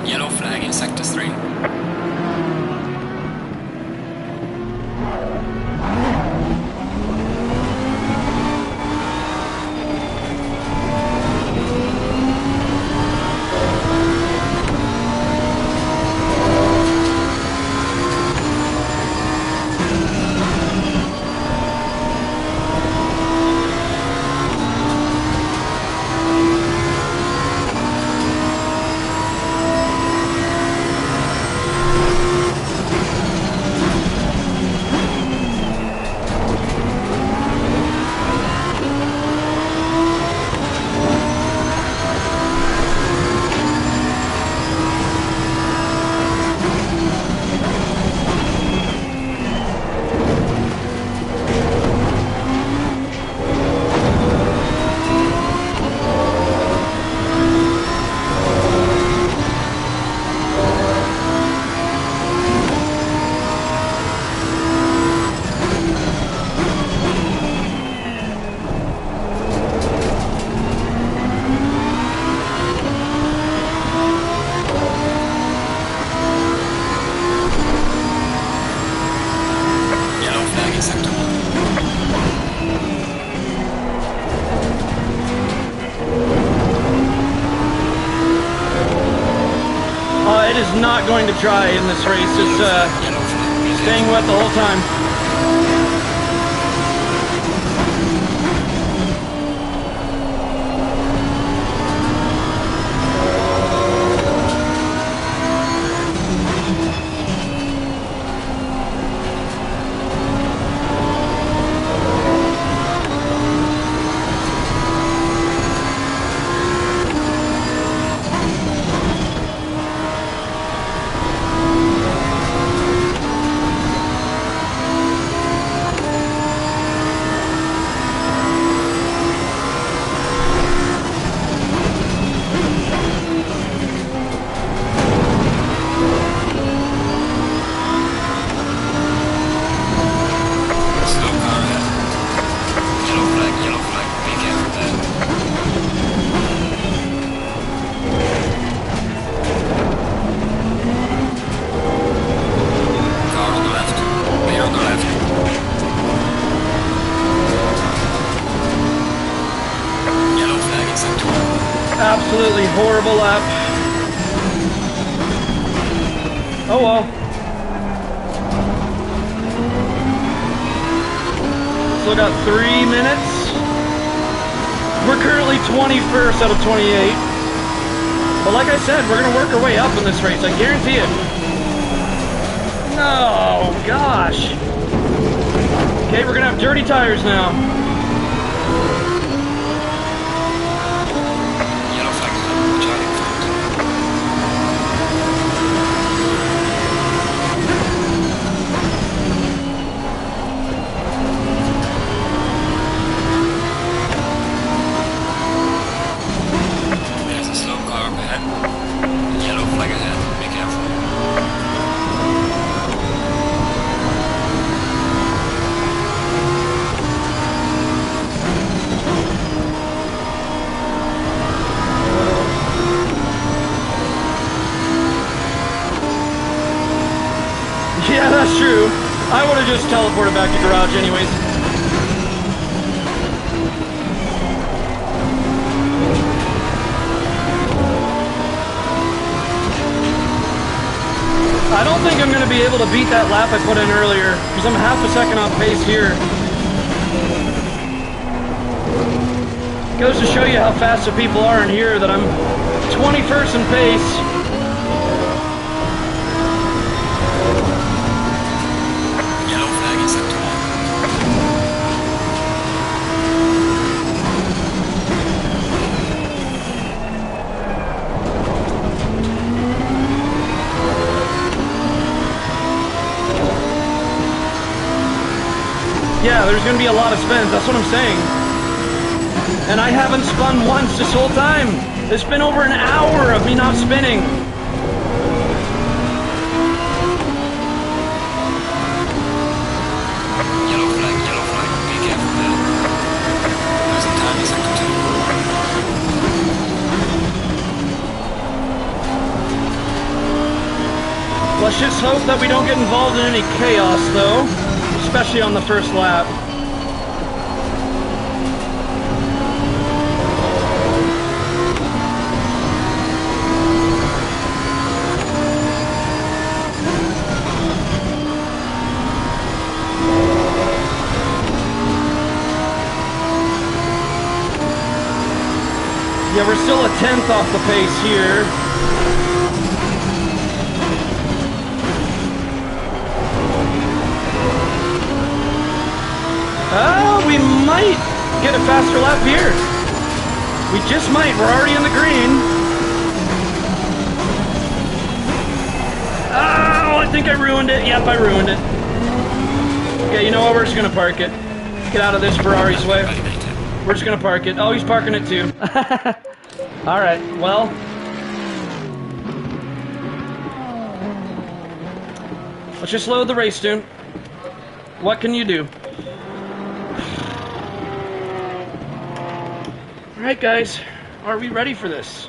Yellow flag in sector 3. It is not going to dry in this race. It's staying wet the whole time. Absolutely horrible lap. Oh well. Still got 3 minutes. We're currently 21st out of 28. But like I said, we're going to work our way up in this race. I guarantee it. No, gosh. Okay, we're going to have dirty tires now. Yellow flag is up. Watch out in front. There's a slow car up ahead. Yellow flag ahead. Be careful. Yeah, that's true. I would have just teleported back to garage anyways. I don't think I'm going to be able to beat that lap I put in earlier, because I'm half a second off pace here. Goes to show you how fast the people are in here that I'm 21st in pace. Yellow flag is set to on. Yeah, there's going to be a lot of spins, that's what I'm saying. And I haven't spun once this whole time. It's been over an hour of me not spinning. Yellow flag, be careful there. There's a time in sector 2. Let's just hope that we don't get involved in any chaos, though. Especially on the first lap. Yeah, we're still a 10th off the pace here. We might get a faster lap here. We just might. We're already in the green. Oh, I think I ruined it. Yep, I ruined it. Okay, you know what? We're just going to park it. Get out of this Ferrari's way. We're just going to park it. Oh, he's parking it too. All right, well. Let's just load the race tune. What can you do? Alright guys, are we ready for this?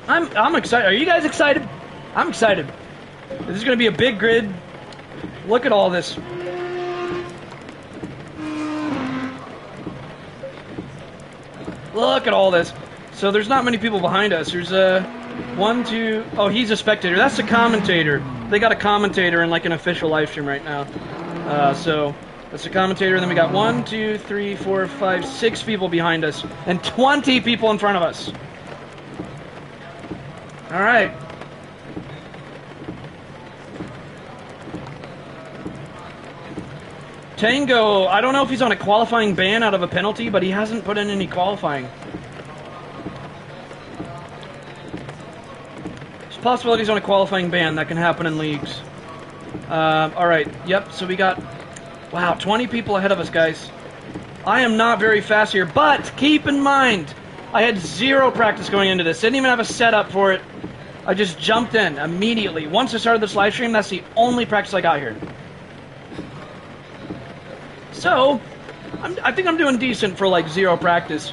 I'm excited. Are you guys excited? I'm excited. This is going to be a big grid. Look at all this. Look at all this. So there's not many people behind us. There's one, two. Oh, he's a spectator. That's the commentator. They got a commentator in like an official live stream right now. So that's the commentator. And then we got 1, 2, 3, 4, 5, 6 people behind us, and 20 people in front of us. All right. Tango, I don't know if he's on a qualifying ban out of a penalty, but he hasn't put in any qualifying. There's possibilities on a qualifying ban. That can happen in leagues. Alright, yep, so we got, wow, 20 people ahead of us, guys. I am not very fast here, but keep in mind, I had 0 practice going into this. Didn't even have a setup for it. I just jumped in immediately. Once I started this live stream, that's the only practice I got here. So, I think I'm doing decent for like 0 practice.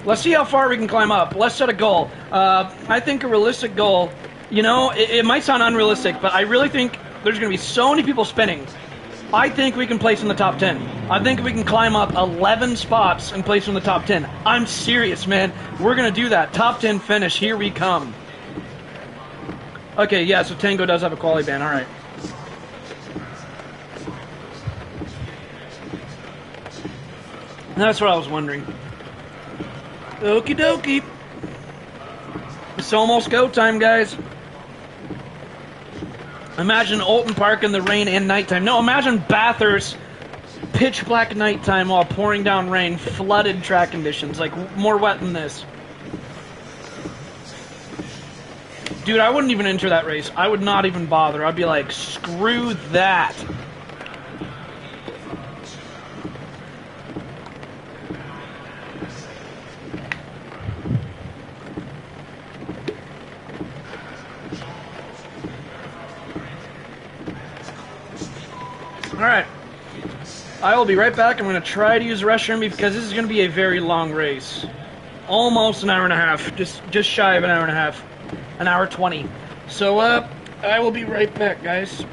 Let's see how far we can climb up. Let's set a goal. I think a realistic goal, you know, it might sound unrealistic, but I really think there's going to be so many people spinning. I think we can place in the top 10. I think we can climb up 11 spots and place in the top 10. I'm serious, man. We're going to do that. Top 10 finish. Here we come. Okay, yeah, so Tango does have a quali ban. All right. That's what I was wondering. Okie dokie. It's almost go time, guys. Imagine Alton Park in the rain and nighttime. No, imagine Bathurst pitch black nighttime while pouring down rain, flooded track conditions. Like, more wet than this. Dude, I wouldn't even enter that race. I would not even bother. I'd be like, screw that. Alright. I will be right back. I'm going to try to use the restroom because this is going to be a very long race. Almost an hour and a half. Just shy of an hour and a half. An hour 20. So, I will be right back, guys.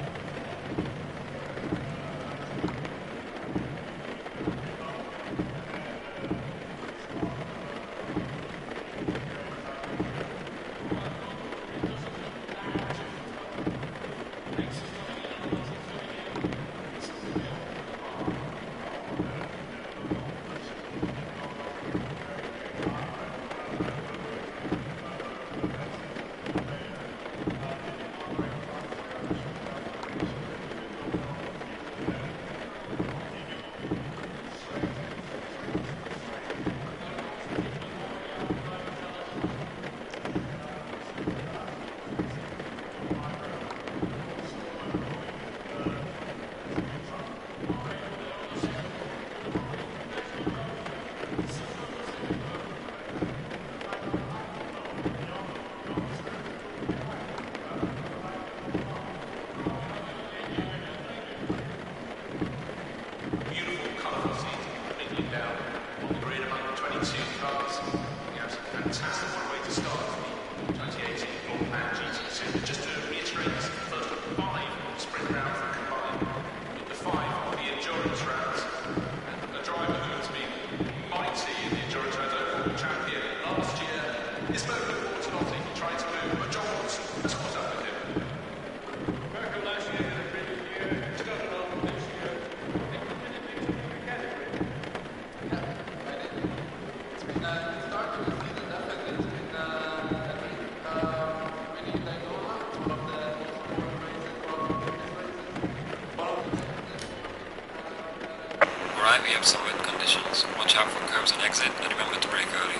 Alright, we have some wet conditions. Watch out for curbs on exit and remember to brake early.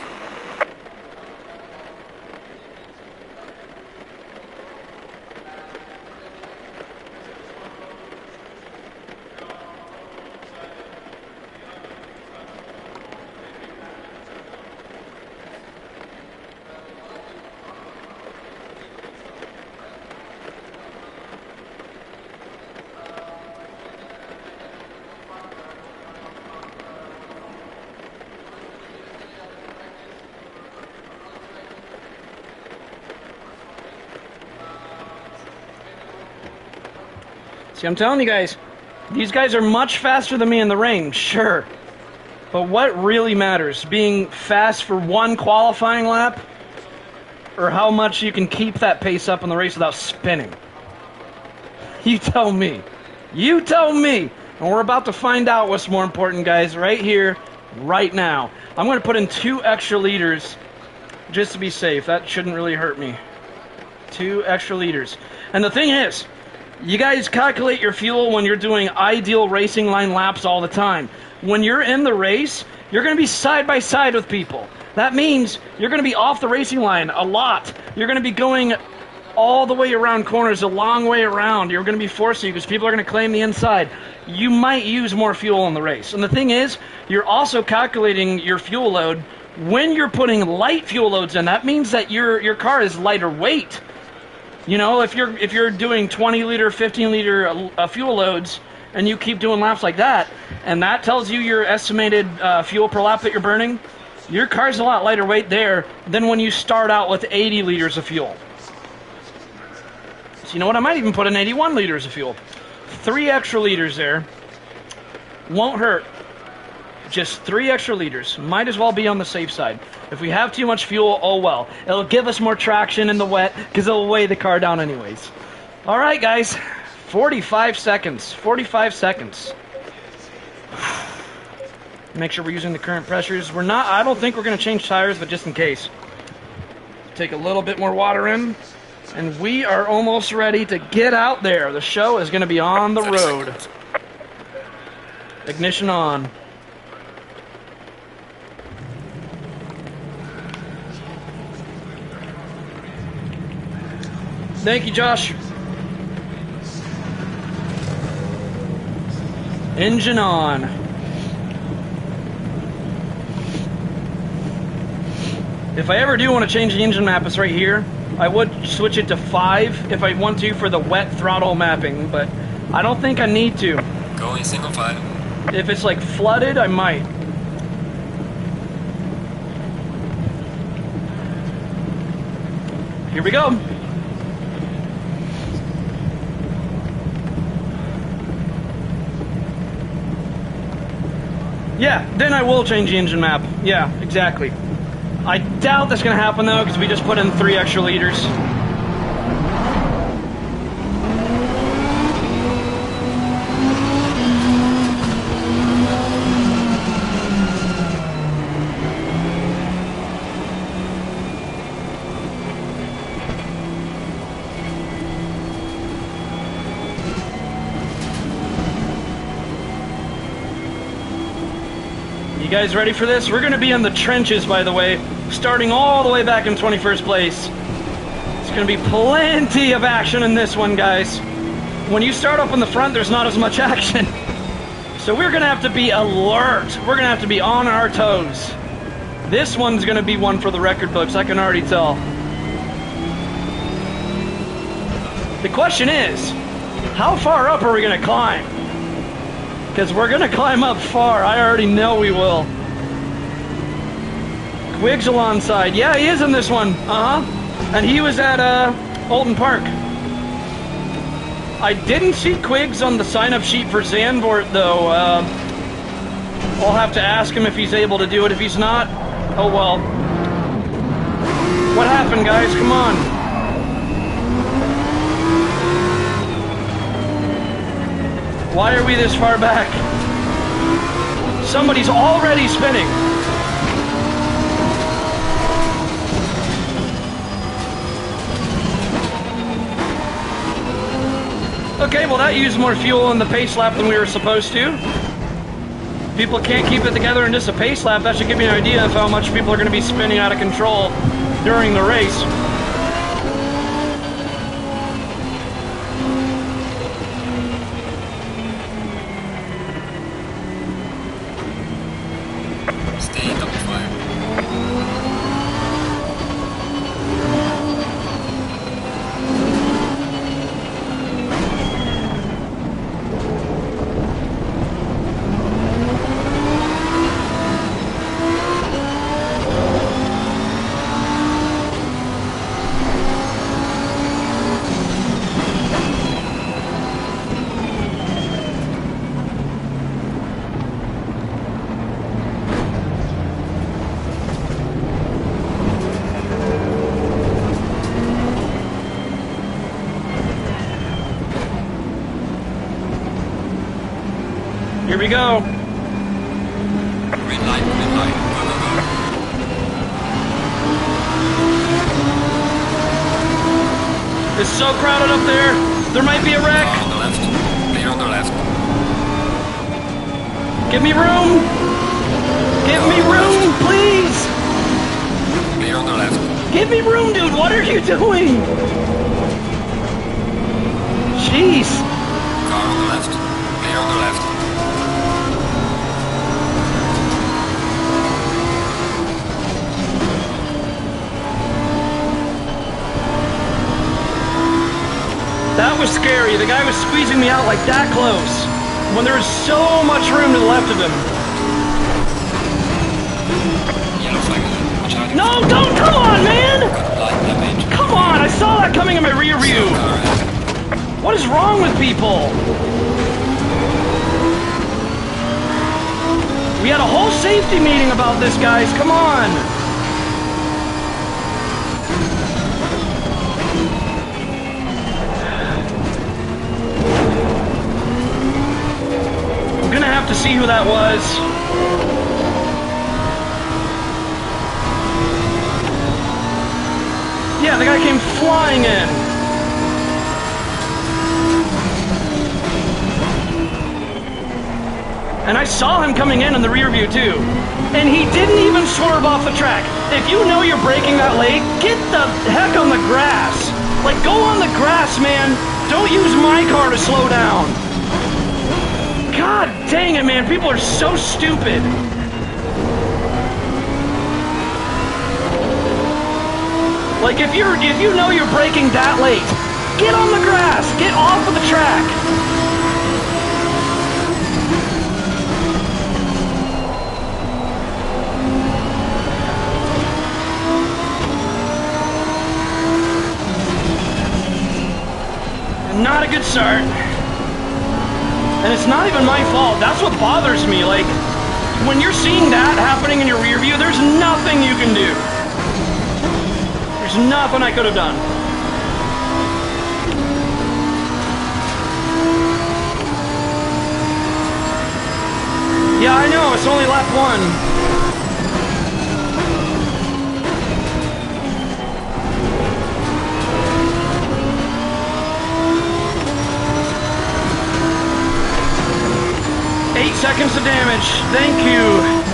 See, I'm telling you guys, these guys are much faster than me in the rain, sure. But what really matters, being fast for one qualifying lap, or how much you can keep that pace up in the race without spinning? You tell me. You tell me. And we're about to find out what's more important, guys, right here, right now. I'm going to put in 2 extra liters just to be safe. That shouldn't really hurt me. 2 extra liters. And the thing is, you guys calculate your fuel when you're doing ideal racing line laps all the time. When you're in the race, you're going to be side by side with people. That means you're going to be off the racing line a lot. You're going to be going all the way around corners, a long way around. You're going to be forcing because people are going to claim the inside. You might use more fuel in the race. And the thing is, you're also calculating your fuel load when you're putting light fuel loads in. That means that your car is lighter weight. You know, if you're doing 20 liter, 15 liter fuel loads, and you keep doing laps like that, and that tells you your estimated fuel per lap that you're burning, your car's a lot lighter weight there than when you start out with 80 liters of fuel. So you know what? I might even put in 81 liters of fuel. 3 extra liters there. Won't hurt. Just 3 extra liters. Might as well be on the safe side. If we have too much fuel, oh well. It'll give us more traction in the wet because it'll weigh the car down anyways. Alright guys, 45 seconds. 45 seconds. Make sure we're using the current pressures. We're not, I don't think we're going to change tires, but just in case. Take a little bit more water in. And we are almost ready to get out there. The show is going to be on the road. Ignition on. Thank you, Josh. Engine on. If I ever do want to change the engine map, it's right here. I would switch it to 5 if I want to for the wet throttle mapping, but I don't think I need to. Going single file. If it's like flooded, I might. Here we go. Yeah, then I will change the engine map. Yeah, exactly. I doubt that's going to happen though, because we just put in 3 extra liters. You guys ready for this? We're going to be in the trenches, by the way, starting all the way back in 21st place. It's going to be plenty of action in this one, guys. When you start up in the front, there's not as much action. So we're going to have to be alert. We're going to have to be on our toes. This one's going to be one for the record books, I can already tell. The question is, how far up are we going to climb? Because we're going to climb up far. I already know we will. Quiggs alongside. Yeah, he is in this one. And he was at Alton Park. I didn't see Quiggs on the sign-up sheet for Zandvoort, though. I'll have to ask him if he's able to do it. If he's not, oh well. What happened, guys? Come on. Why are we this far back? Somebody's already spinning. Okay, well that used more fuel in the pace lap than we were supposed to. People can't keep it together in just a pace lap. That should give me an idea of how much people are going to be spinning out of control during the race. Here we go. Green light, green light. Go, go, go. It's so crowded up there. There might be a wreck. On the left. Clear on the left. Give me room. Give me room, please. Clear on the left. Give me room, dude. What are you doing? Jeez. Car on the left. Clear on the left. That was scary. The guy was squeezing me out like that close when there was so much room to the left of him. Yellow flag. Watch out. No, don't! Come on, man! Light damage. Come on! I saw that coming in my rear view. What is wrong with people? We had a whole safety meeting about this, guys. Come on! I'm gonna have to see who that was. the guy came flying in. And I saw him coming in the rear view too. And he didn't even swerve off the track. If you know you're braking that late, get the heck on the grass. Like, go on the grass, man. Don't use my car to slow down. God dang it, man. People are so stupid. Like, if you know you're braking that late, get on the grass. Get off of the track. Not a good start. And it's not even my fault. That's what bothers me. Like, when you're seeing that happening in your rear view, there's nothing you can do. There's nothing I could have done. Yeah, I know. It's only lap 1. 8 seconds of damage. Thank you.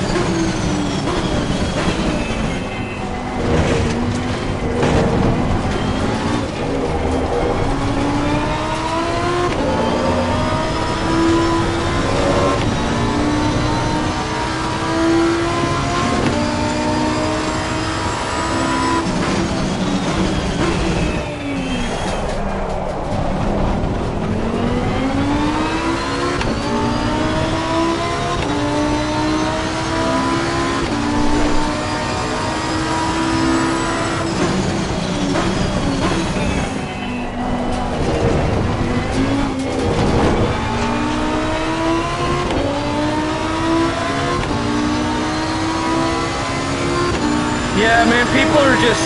Yeah, man, people are just...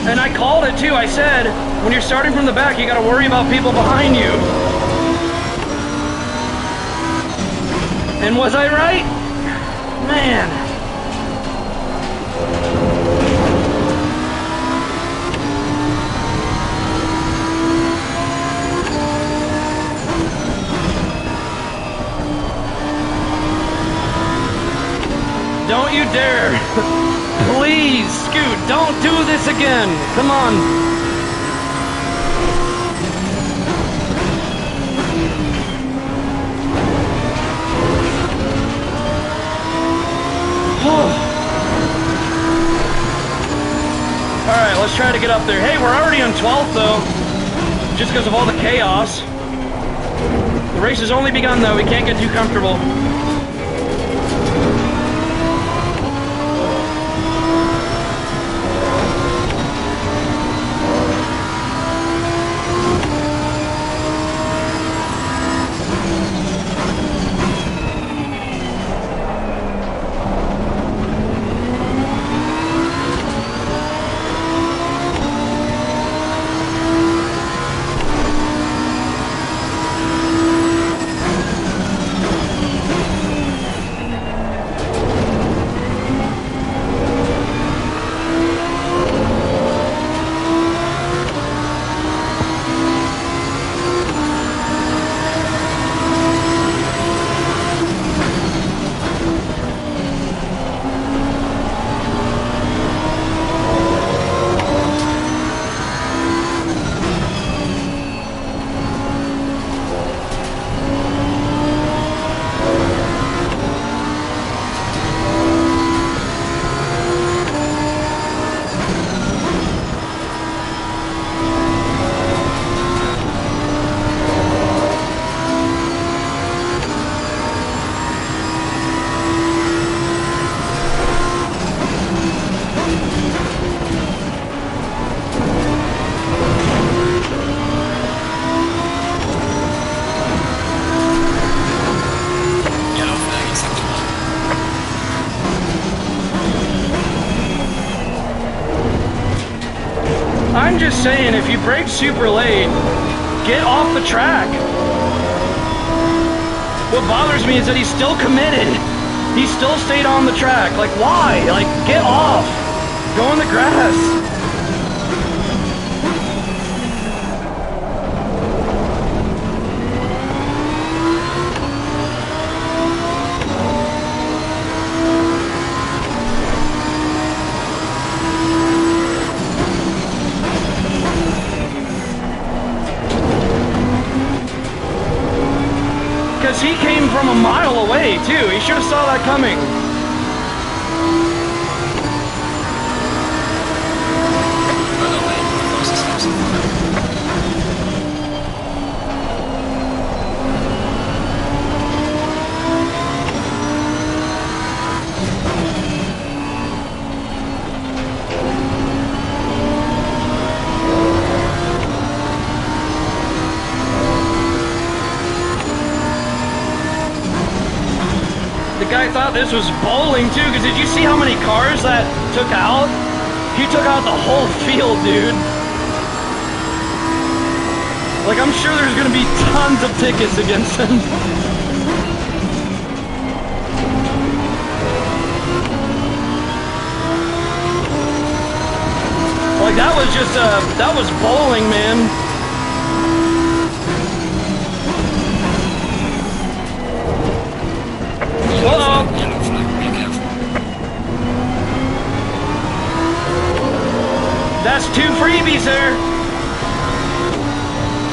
And I called it too. I said, when you're starting from the back, you gotta worry about people behind you. And was I right? Man. Don't you dare. Please, Scoot, don't do this again. Come on. Alright, let's try to get up there. Hey, we're already on 12th, though. Just because of all the chaos. The race has only begun, though. We can't get too comfortable. I'm just saying, if you brake super late, get off the track. What bothers me is that he's still committed. He still stayed on the track. Like, why? Like, get off. Go in the grass. Because he came from a mile away, too. He should have saw that coming. By the way, those steps in front. The guy thought this was bowling too, because did you see how many cars that took out? He took out the whole field, dude. Like, I'm sure there's gonna be tons of tickets against him. Like, that was just, that was bowling, man. Uh-oh. Yellow flag, be careful. That's 2 freebies there.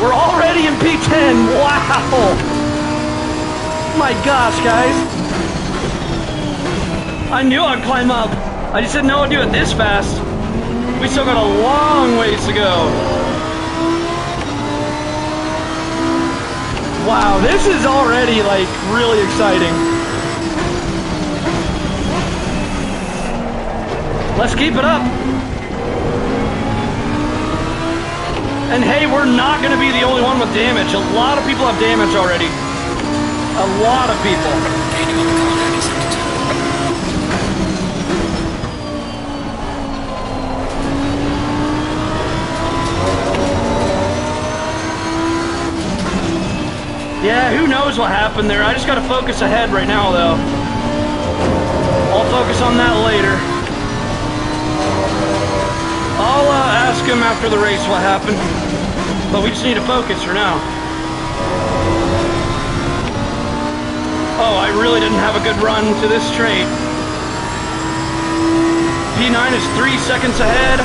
We're already in P10. Wow. My gosh, guys. I knew I'd climb up. I just didn't know I'd do it this fast. We still got a long ways to go. Wow, this is already, like, really exciting. Let's keep it up. And hey, we're not going to be the only one with damage. A lot of people have damage already. A lot of people. Gaining on the contact is empty. Yeah, who knows what happened there. I just got to focus ahead right now, though. I'll focus on that later. I'll ask him after the race what happened, but we just need to focus for now. Oh, I really didn't have a good run to this straight. P9 is 3 seconds ahead.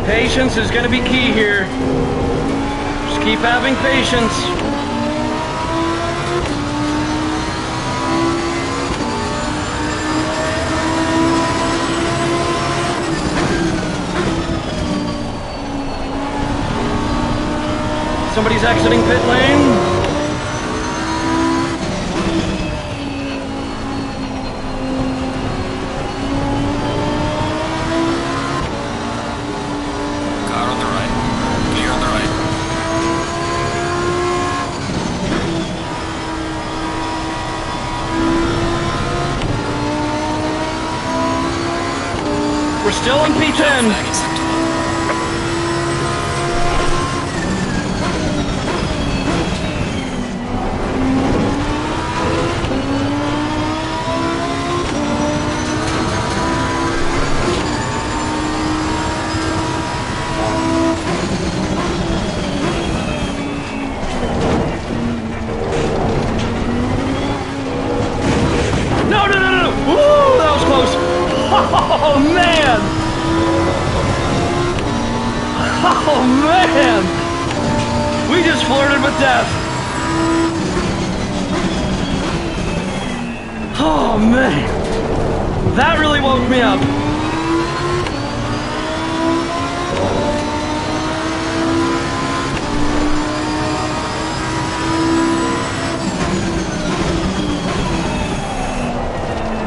Patience is going to be key here. Just keep having patience. Somebody's exiting pit lane. We're still in P10. Oh man! Oh man! is flirted with death. Oh man, that really woke me up.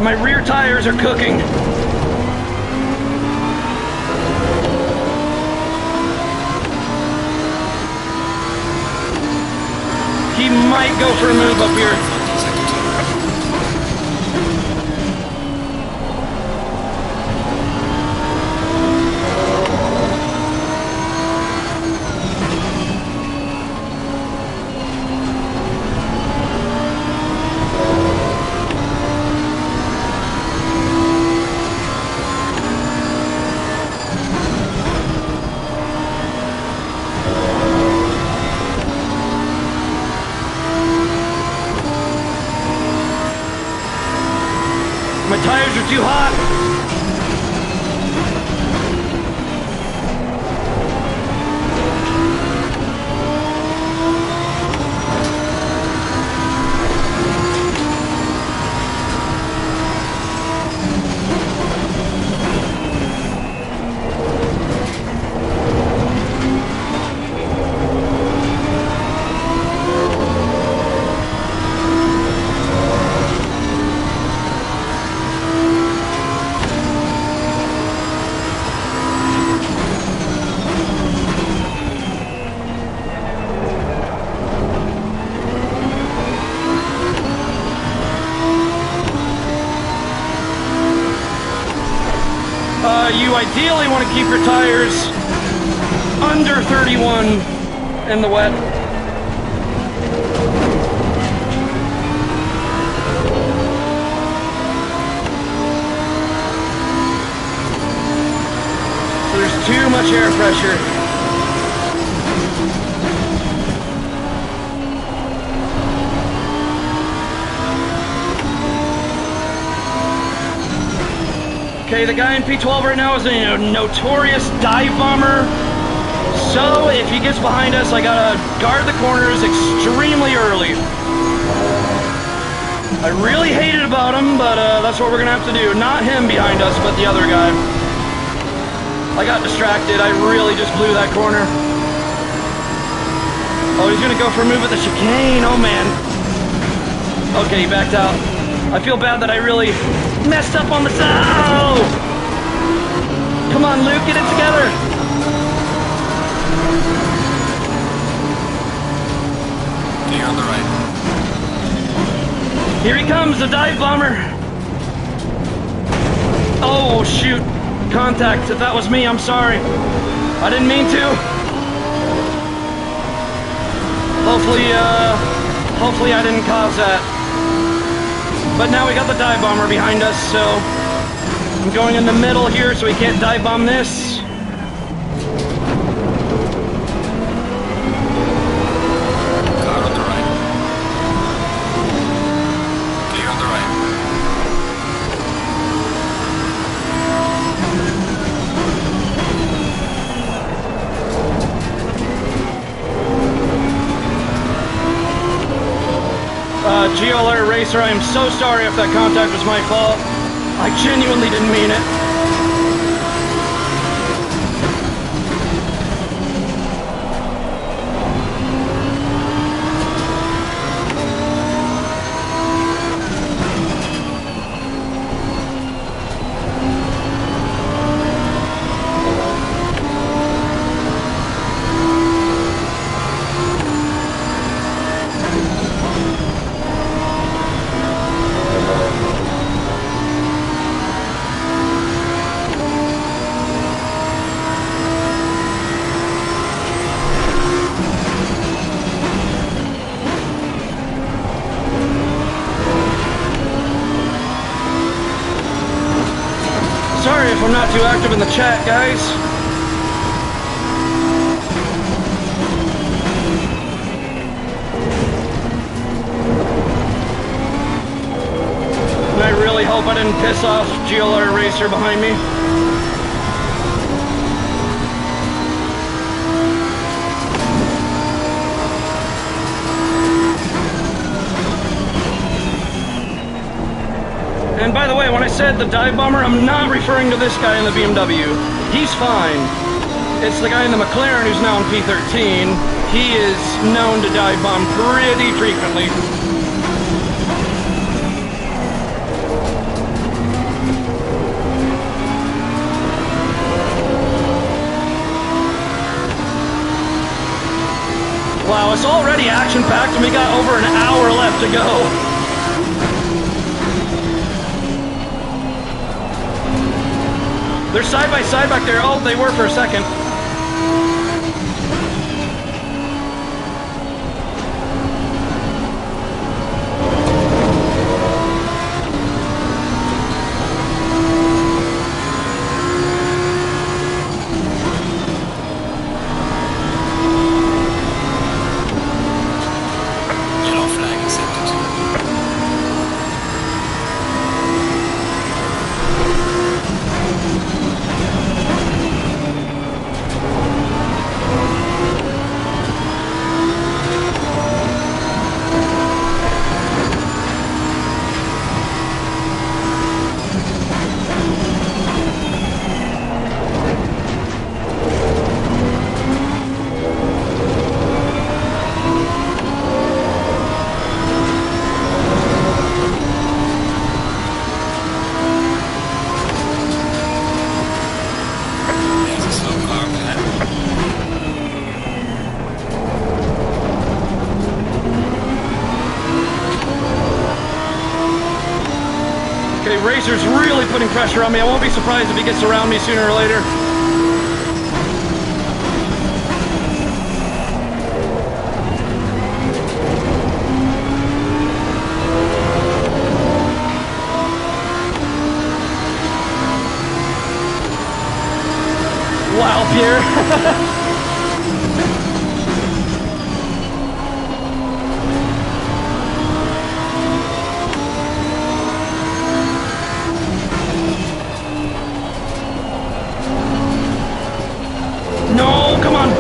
My rear tires are cooking. He might go for a move up here. My tires are too hot. You ideally want to keep your tires under 31 in the wet. So there's too much air pressure. Okay, the guy in P12 right now is a notorious dive bomber. So if he gets behind us, I gotta guard the corners extremely early. I really hate it about him, but that's what we're gonna have to do. Not him behind us, but the other guy. I got distracted. I really just blew that corner. Oh, he's gonna go for a move at the chicane. Oh man. Okay, he backed out. I feel bad that I really messed up on the side. Oh! Come on, Luke, get it together. You're on the right. Here he comes, the dive bomber. Oh, shoot. Contact. If that was me, I'm sorry. I didn't mean to. Hopefully I didn't cause that. But now we got the dive bomber behind us, so I'm going in the middle here so he can't dive bomb this. Car on the right. Clear on the right. GLR Racer, I am so sorry if that contact was my fault. I genuinely didn't mean it. Sorry if I'm not too active in the chat, guys. And I really hope I didn't piss off GLR Racer behind me. And by the way, when I said the dive bomber, I'm not referring to this guy in the BMW. He's fine. It's the guy in the McLaren who's now in P13. He is known to dive bomb pretty frequently. Wow, it's already action-packed and we got over an hour left to go. They're side by side back there. Oh, they were for a second. Yellow flag accepted. There's a slow car up ahead. Okay, Racer's really putting pressure on me. I won't be surprised if he gets around me sooner or later. Wow, Pierre. No, come on.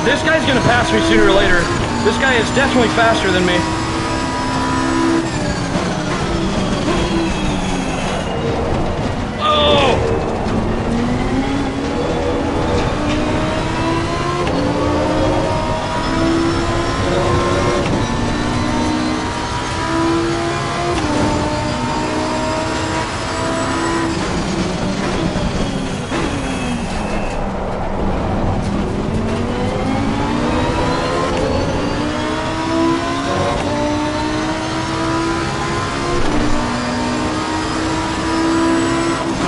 This guy's gonna pass me sooner or later. This guy is definitely faster than me. Oh!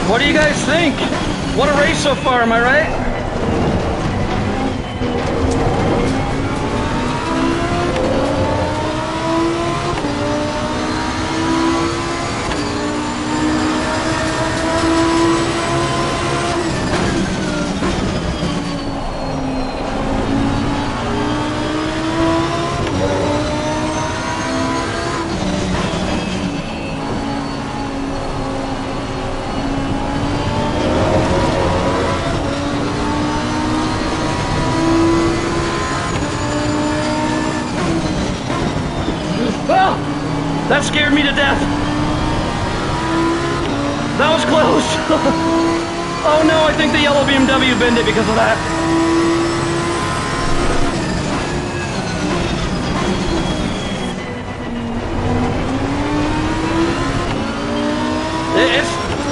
What do you guys think? What a race so far, am I right? Oh, that scared me to death. That was close. Oh no, I think the yellow BMW bent it because of that.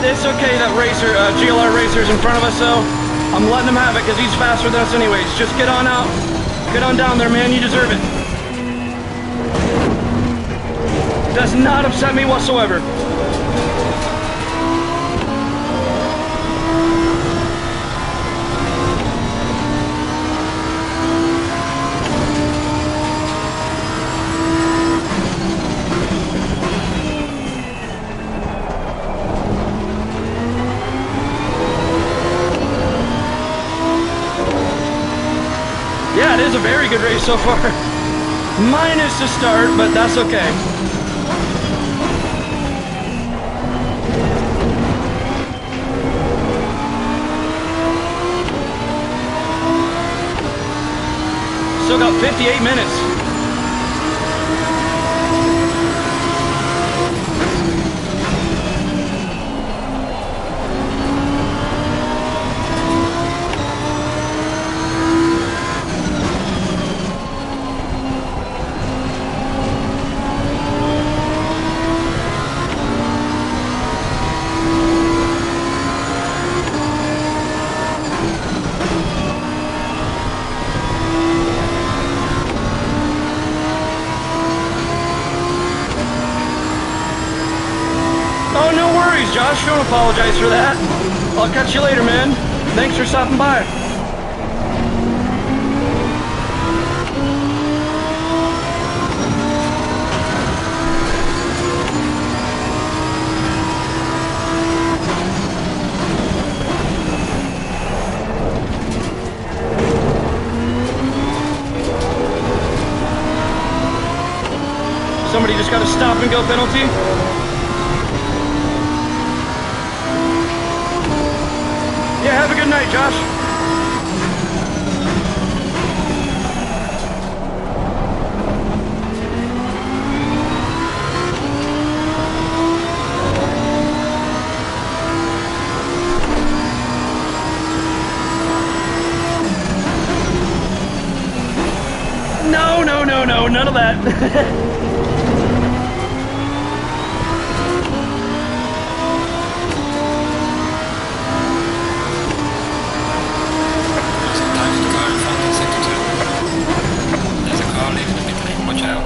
It's okay that GLR Racer's in front of us though. I'm letting him have it because he's faster than us anyways. Just get on out. Get on down there, man. You deserve it. Does not upset me whatsoever. very good race so far. Minus the start, but that's okay. Still got 58 minutes. Oh, no worries, Josh. Don't apologize for that. I'll catch you later, man. Thanks for stopping by. Somebody just got a stop and go penalty. Yeah, have a good night, Josh. No, none of that. Watch out.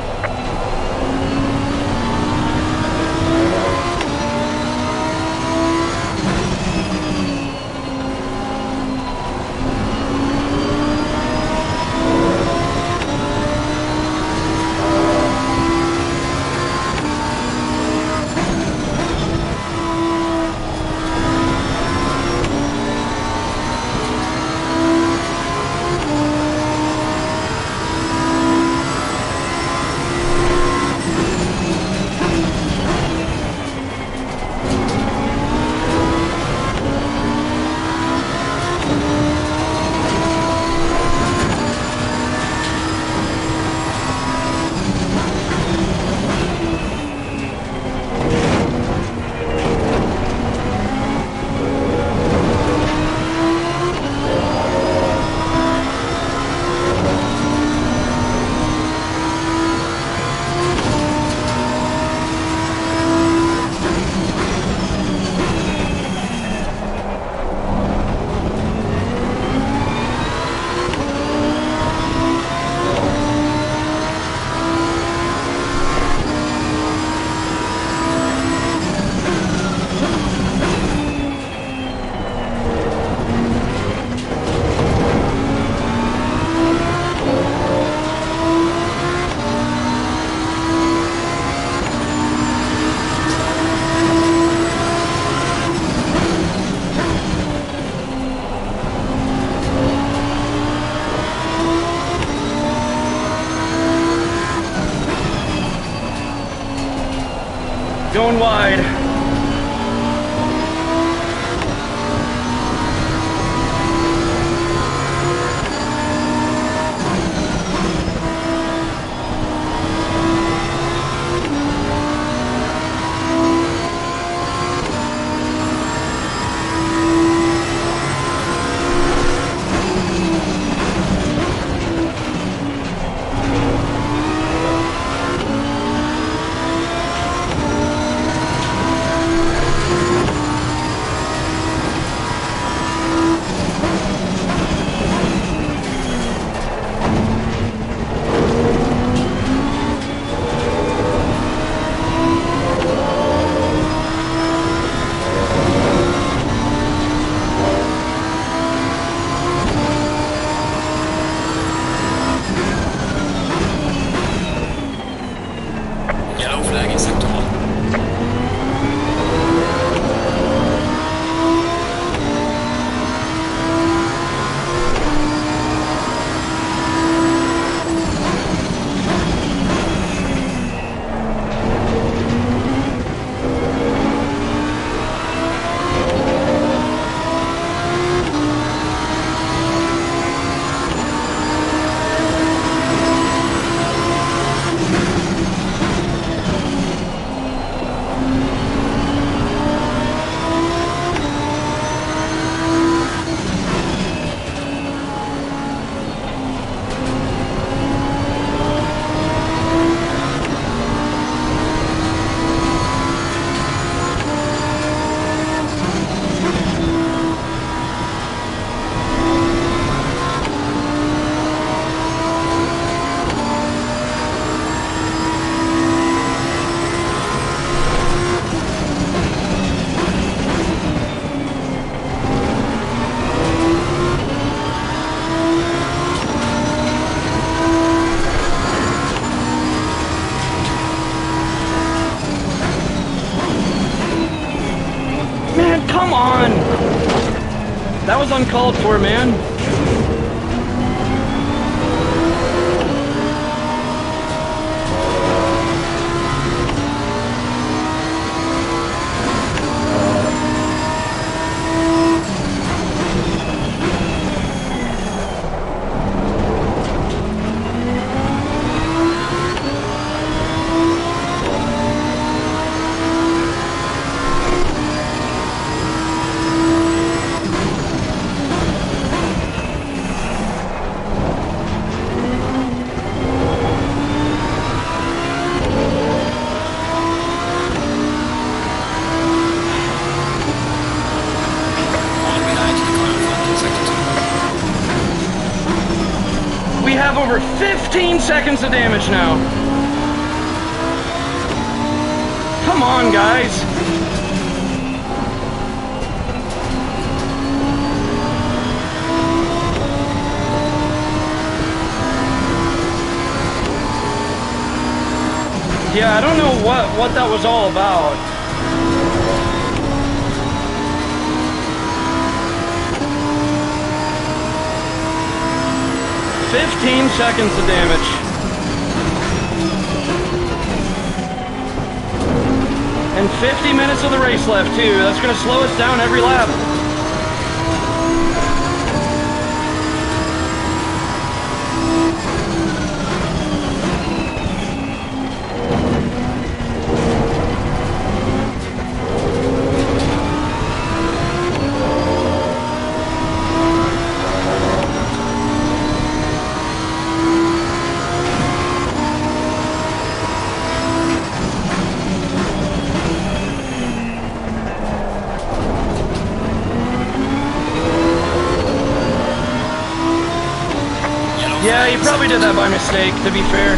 Going wide. uncalled for, man. We have over 15 seconds of damage now. Come on, guys. Yeah, I don't know what that was all about. "15 seconds of damage." And 50 minutes of the race left, too. That's going to slow us down every lap. Yeah, you probably did that by mistake, to be fair.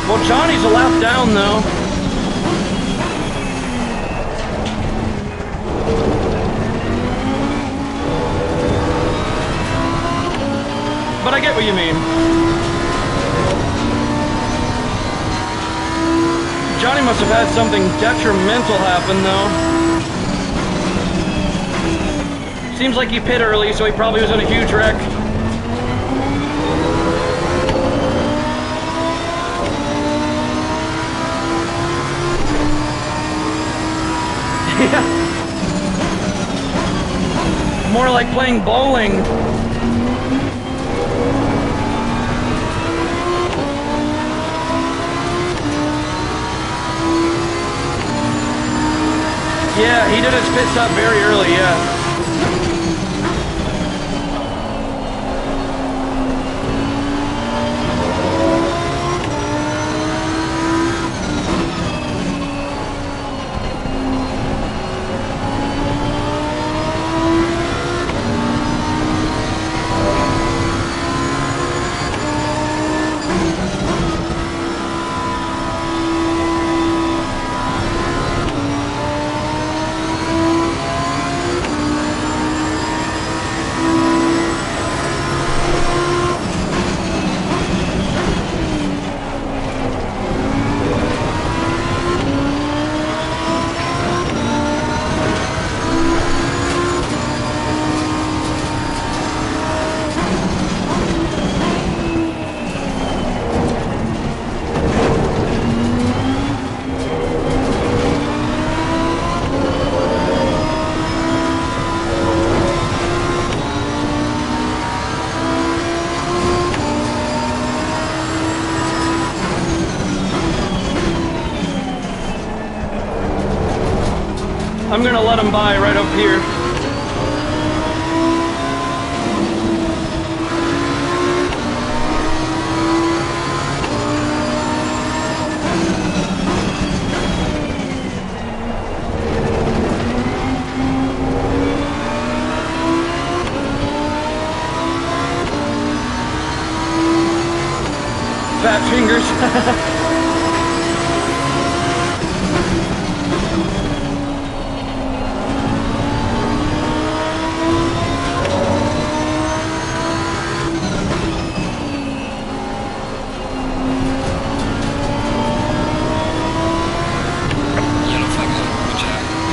Well, Johnny's a lap down, though. But I get what you mean. Johnny must have had something detrimental happen, though. Seems like he pit early, so he probably was in a huge wreck. Yeah. More like playing bowling. Yeah, he did his pit stop very early, yeah. I'm gonna let them by right up here. Fat fingers.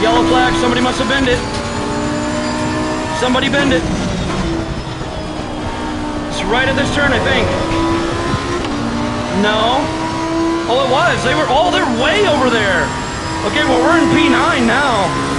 Yellow flag, somebody must have bend it. Somebody bend it. It's right at this turn, I think. No. Oh, it was. They were, oh, they're way over there. Okay, well, we're in P9 now.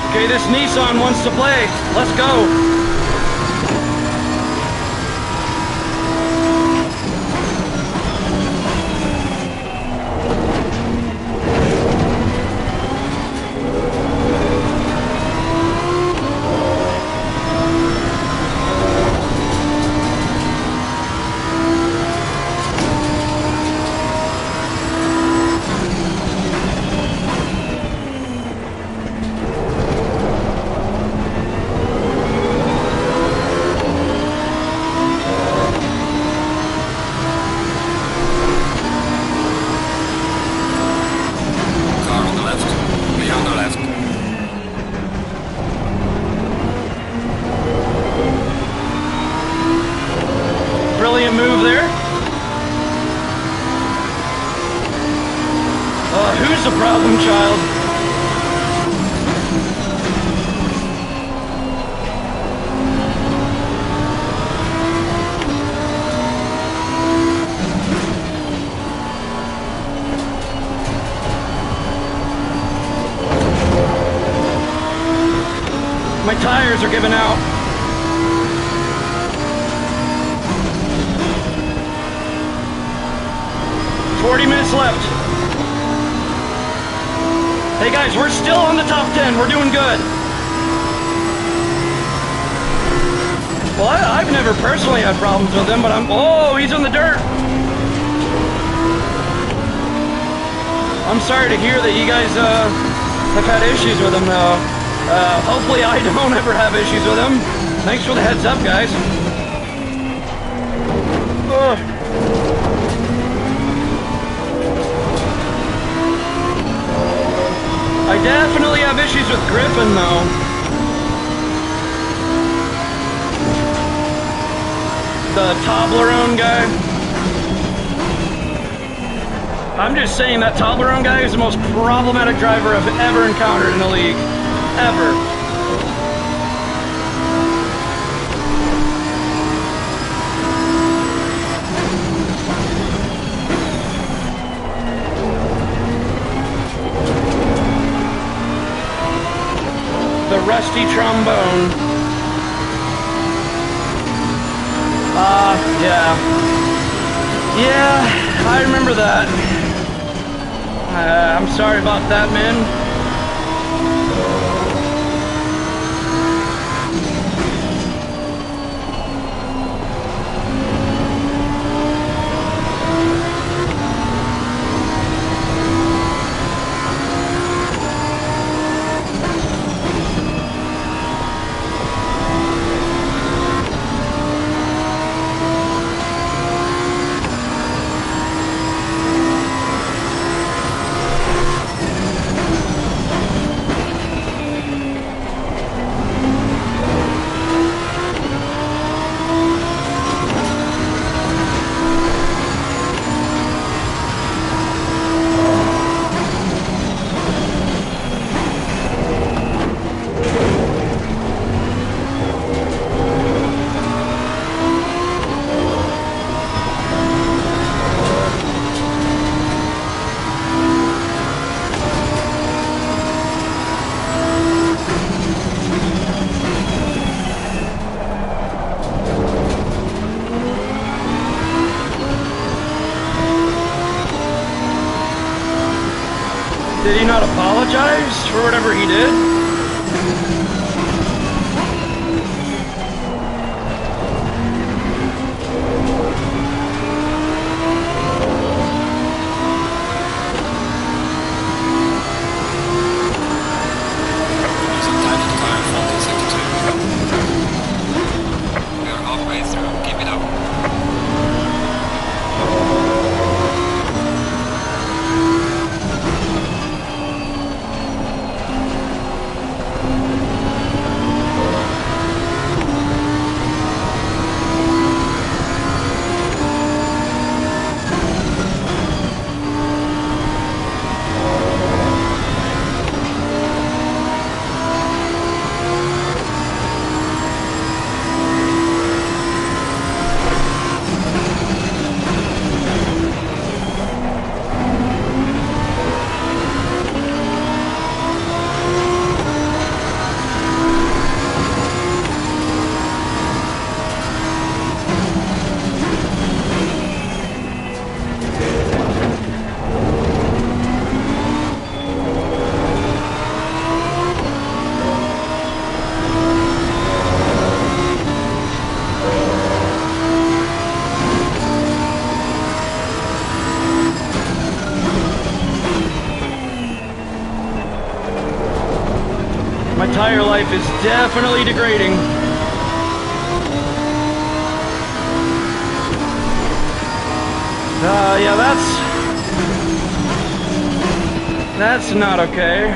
Okay, this Nissan wants to play. Let's go. Brilliant move there. Who's the problem child? My tires are giving out. Minutes left. Hey guys, we're still on the top 10. We're doing good. Well, I've never personally had problems with him, but oh, he's in the dirt. I'm sorry to hear that you guys have had issues with him, though. Hopefully I don't ever have issues with him. Thanks for the heads up, guys. I definitely have issues with Griffin, though. The Toblerone guy. I'm just saying that Toblerone guy is the most problematic driver I've ever encountered in the league. Ever. The rusty trombone. Yeah. Yeah, I remember that. I'm sorry about that, man. Did he not apologize for whatever he did? Sometimes the car fault in sector 2. We are halfway through. Keep it up. My tire life is definitely degrading. Yeah, that's not okay.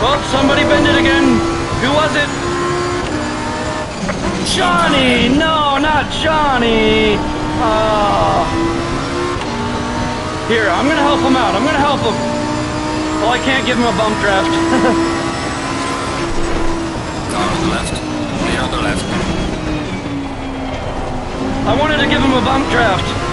Oh, somebody bend it again. Who was it? Johnny! No, not Johnny! Here, I'm gonna help him out. I'm gonna help him. Well, I can't give him a bump draft. Car on the left. Clear on the left. I wanted to give him a bump draft.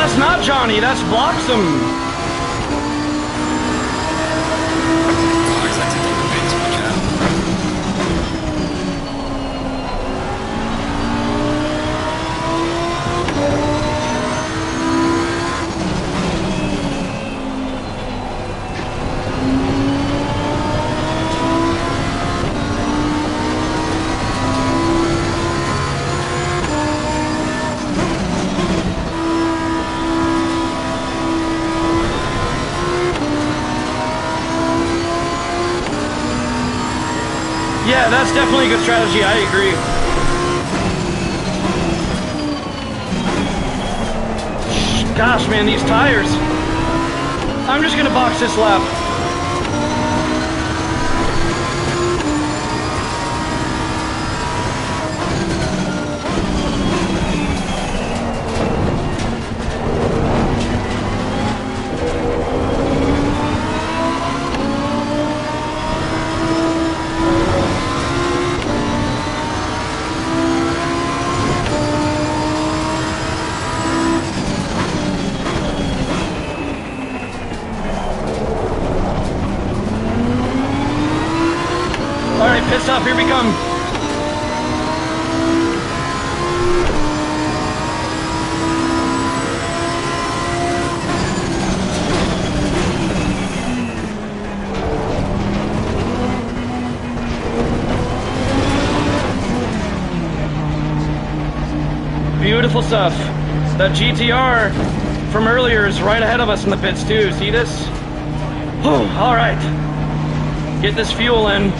that's not Johnny, that's Bloxam. Cars like to take the pits, watch out. Yeah, that's definitely a good strategy, I agree. Gosh, man, these tires. I'm just gonna box this lap. Pit stop, here we come. Beautiful stuff. That GTR from earlier is right ahead of us in the pits too. See this? All right. Get this fuel in.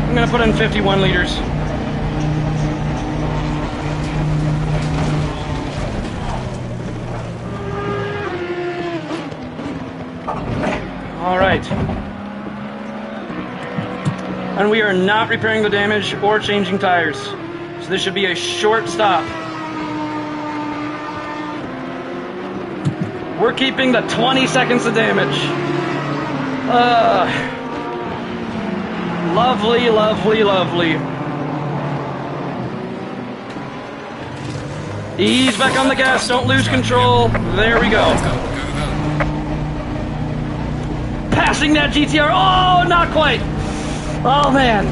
I'm gonna put in 51 liters. All right. And we are not repairing the damage or changing tires. So this should be a short stop. We're keeping the 20 seconds of damage. Lovely, lovely, lovely. Ease back on the gas, don't lose control. There we go. Let's go, go, go. Passing that GTR. Oh, not quite. Oh, man.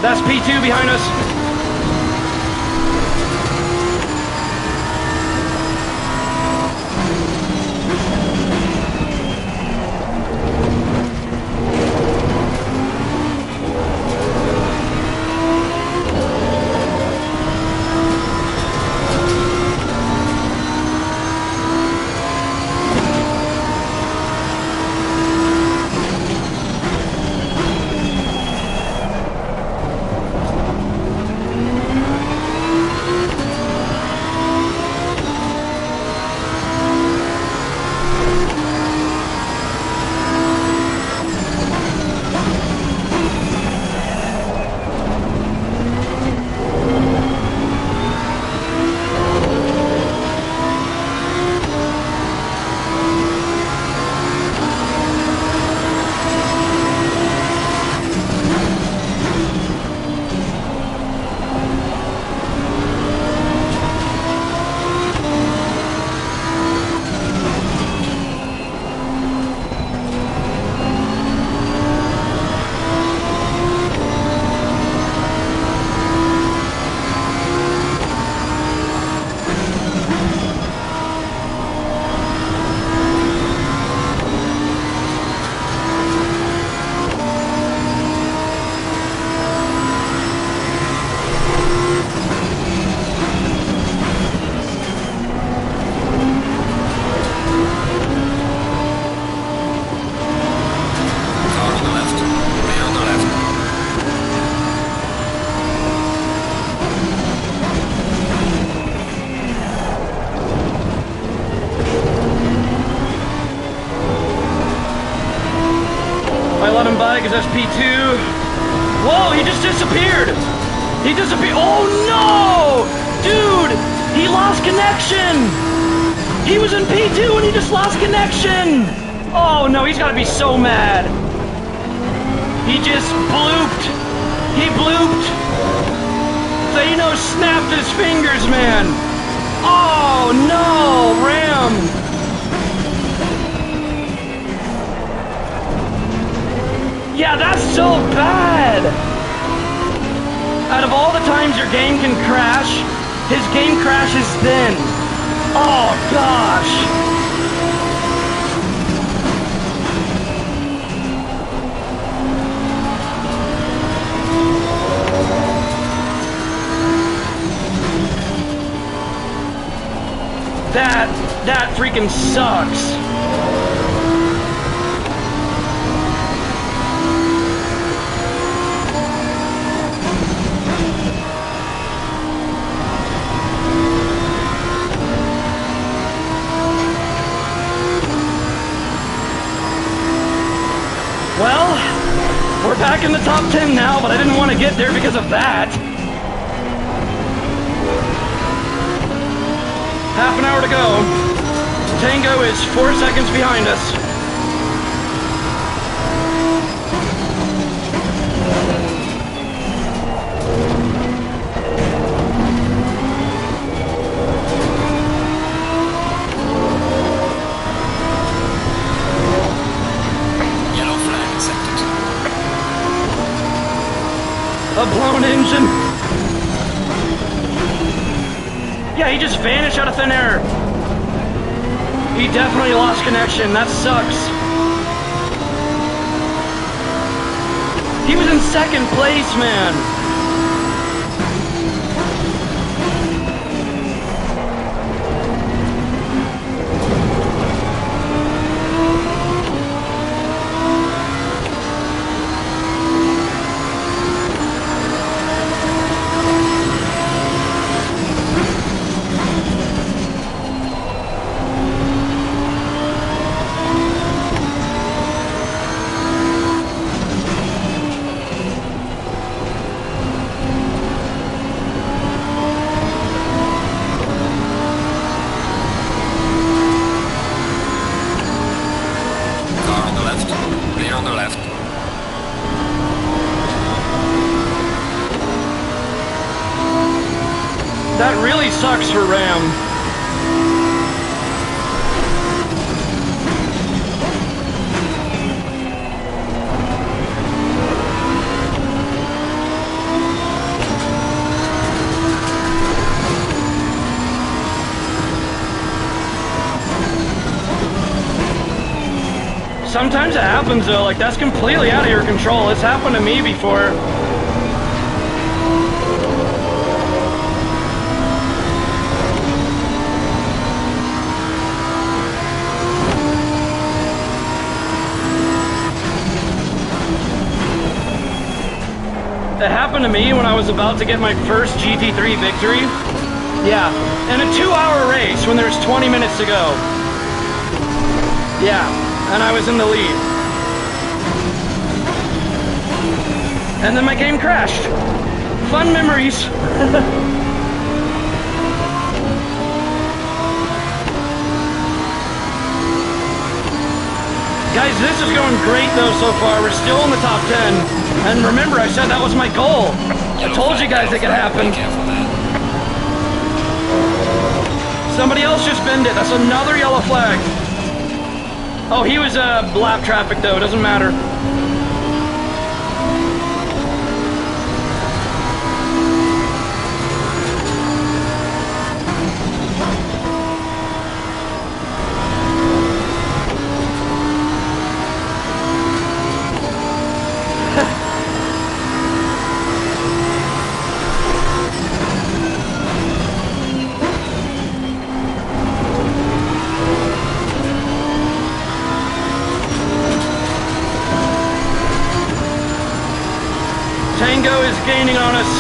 That's P2 behind us. that's P2. Whoa, he just disappeared. He disappeared. Oh no! Dude, he lost connection. He was in P2 and he just lost connection. Oh no, he's gotta be so mad. He just blooped. He blooped. Thanos snapped his fingers, man. Oh no, Ram. Yeah, that's so bad. Out of all the times your game can crash, his game crashes then. Oh gosh. That freaking sucks. Well, we're back in the top 10 now, but I didn't want to get there because of that. Half an hour to go. Tango is 4 seconds behind us. Yellow flag accepted. A blown engine. Yeah, he just vanished out of thin air. He definitely lost connection. That sucks. He was in second place, man. That really sucks for Ram. Sometimes it happens though, like that's completely out of your control. It's happened to me before. It happened to me when I was about to get my first GT3 victory. Yeah, in a 2-hour race when there's 20 minutes to go. Yeah, and I was in the lead. And then my game crashed. Fun memories. Guys, this is going great though so far. We're still in the top 10. And remember, I said that was my goal. I told you guys it could happen. Somebody else just binned it. That's another yellow flag. Oh, he was lap traffic though. Doesn't matter. Tango is gaining on us.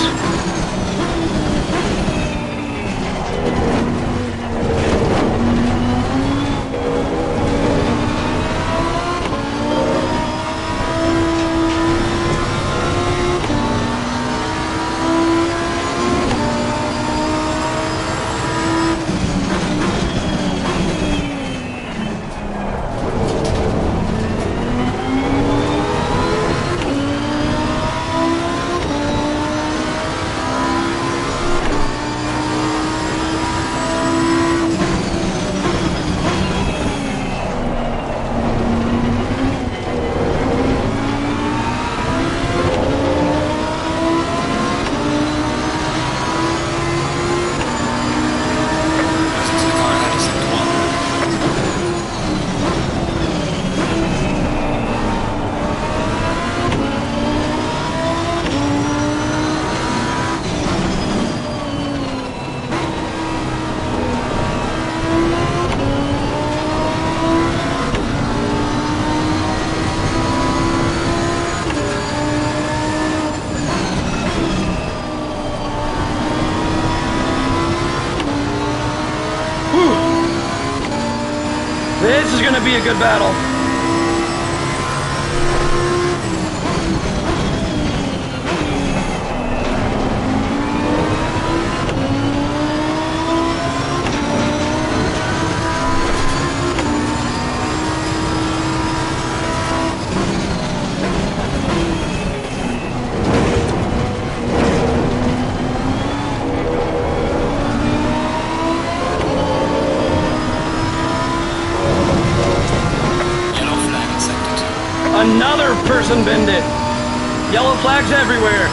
This is going to be a good battle. Another person bended. Yellow flags everywhere.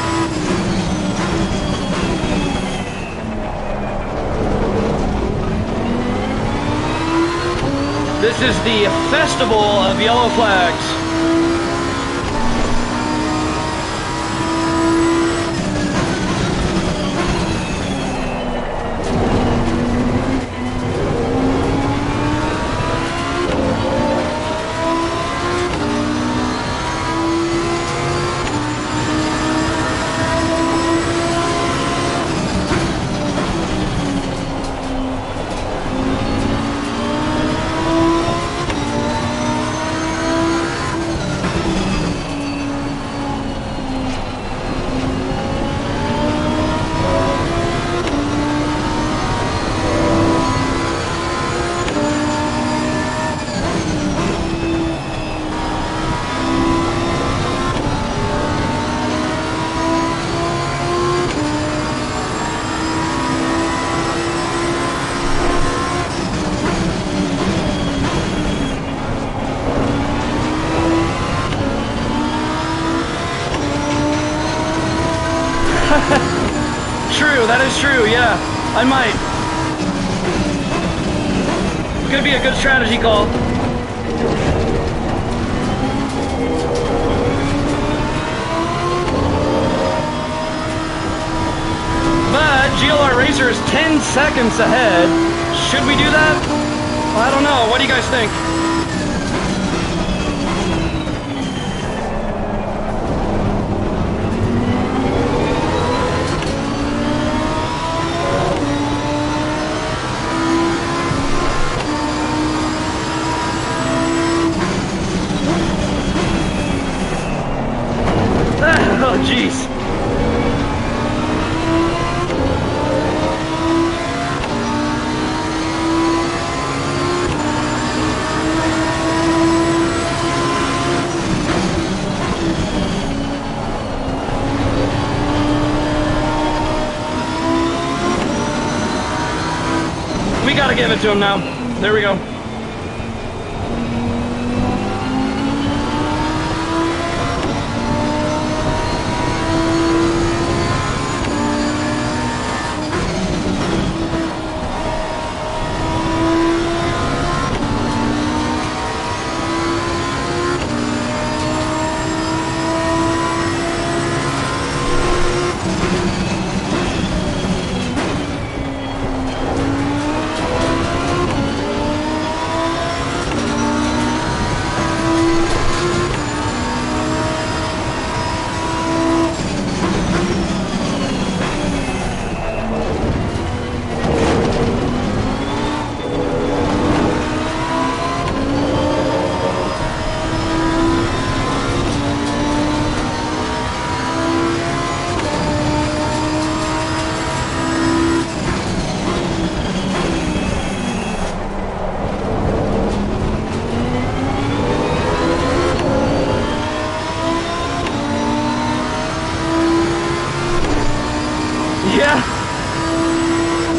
This is the festival of yellow flags. True, that is true, yeah. I might. It's gonna be a good strategy call. But GLR Racer is 10 seconds ahead. Should we do that? Well, I don't know. What do you guys think? Oh, jeez. We gotta give it to him now. There we go. Yeah,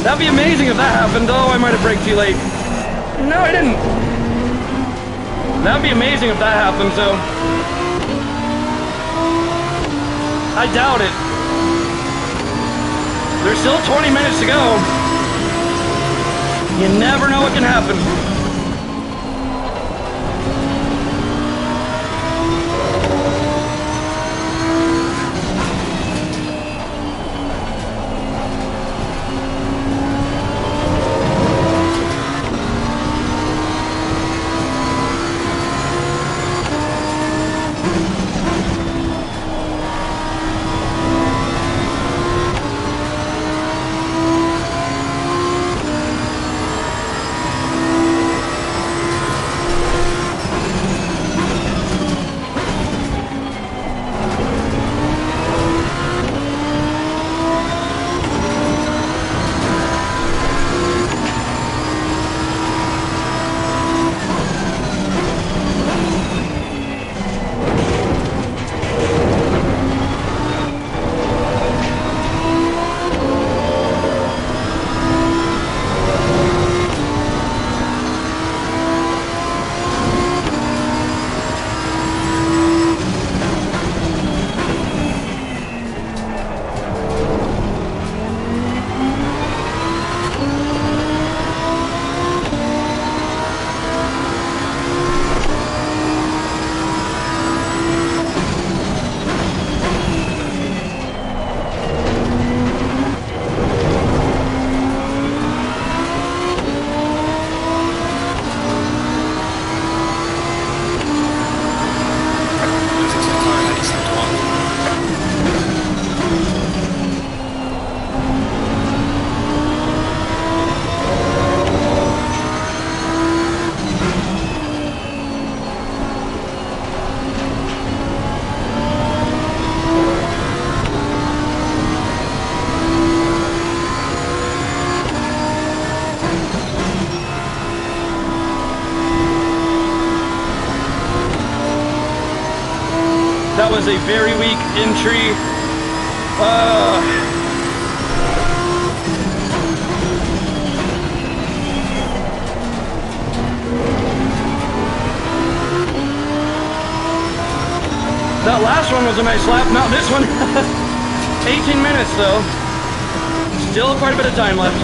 that'd be amazing if that happened. Oh, I might have braked too late. No, I didn't. That'd be amazing if that happened, so. I doubt it. There's still 20 minutes to go. You never know what can happen. That was a very weak entry. That last one was a nice lap. Not this one. 18 minutes though. Still quite a bit of time left.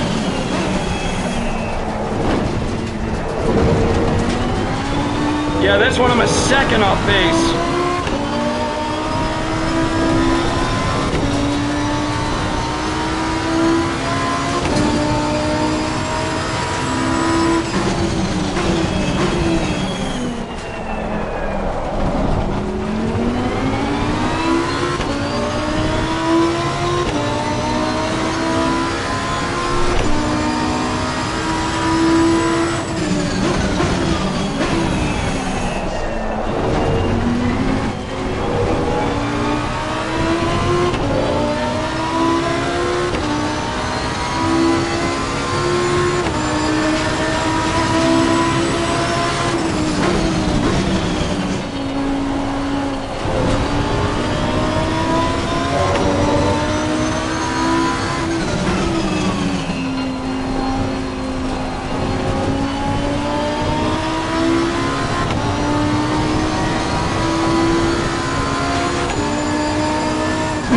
Yeah, this one I'm a second off pace.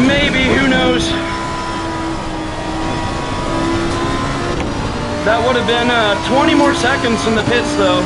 Maybe, who knows? That would have been 20 more seconds in the pits though.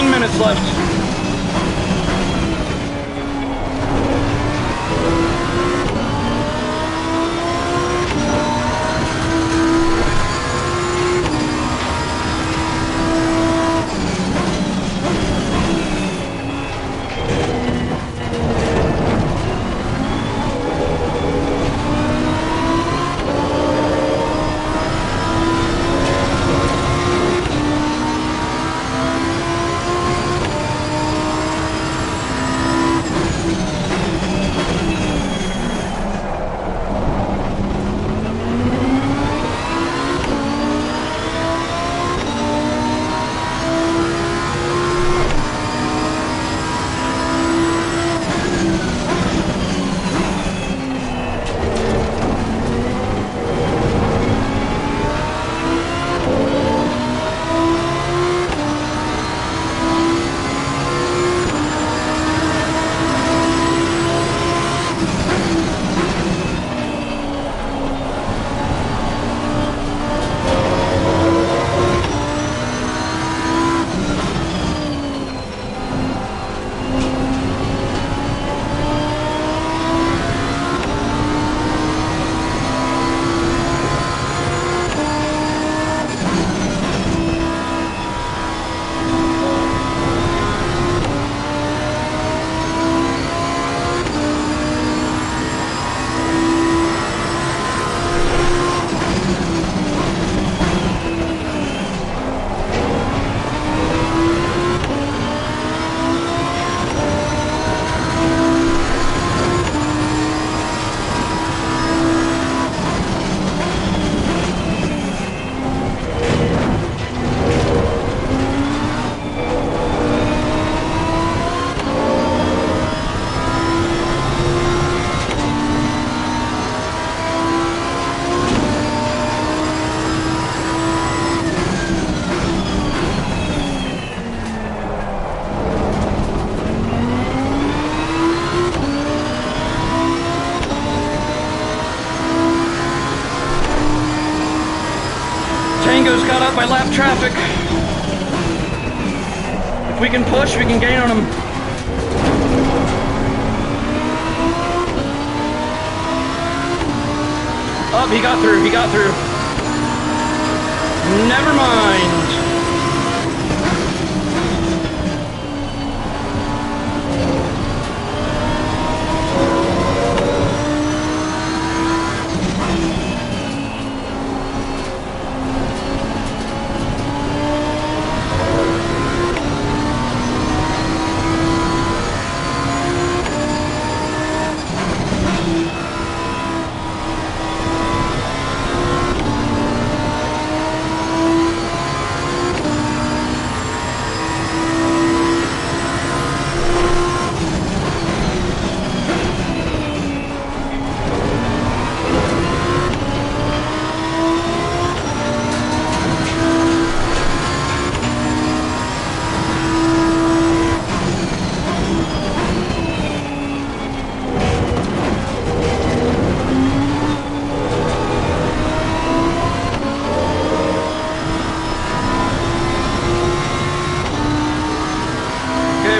Minutes left. Tango's got up by lap traffic. If we can push, we can gain on him. Oh, he got through, he got through. Never mind.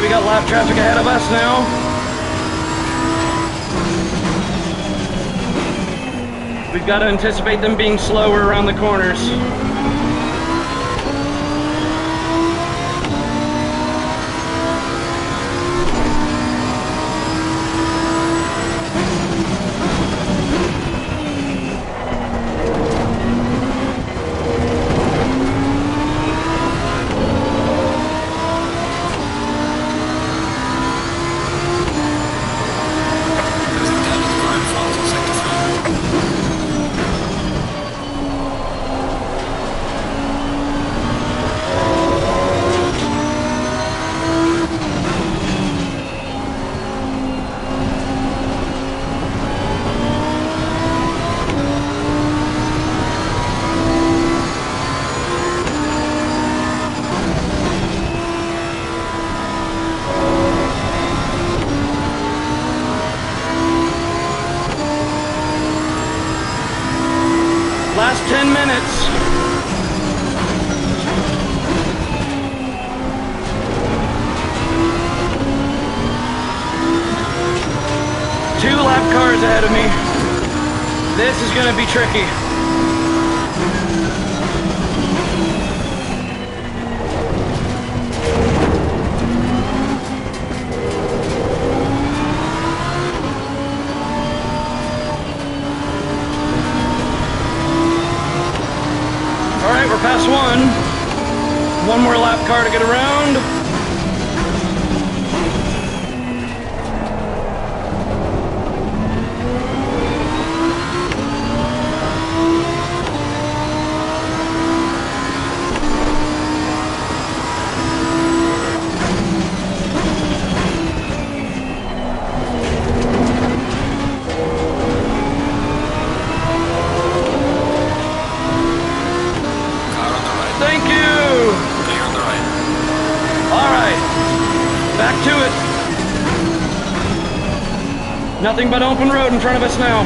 We got lap traffic ahead of us now. We've got to anticipate them being slower around the corners. Last 10 minutes. Two lap cars ahead of me. This is going to be tricky. Alright, we're past one. One more lap car to get around. Thank you! Clear on the right. Alright, back to it. Nothing but open road in front of us now.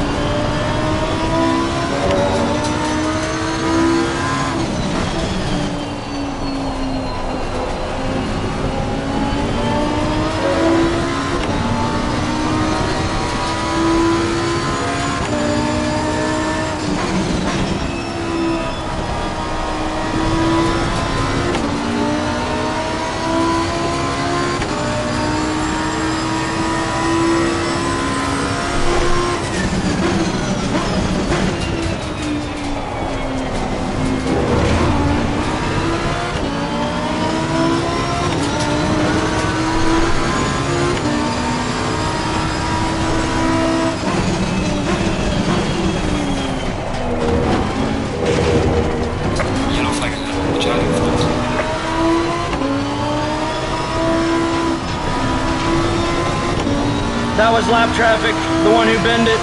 That was lap traffic, the one who bent it.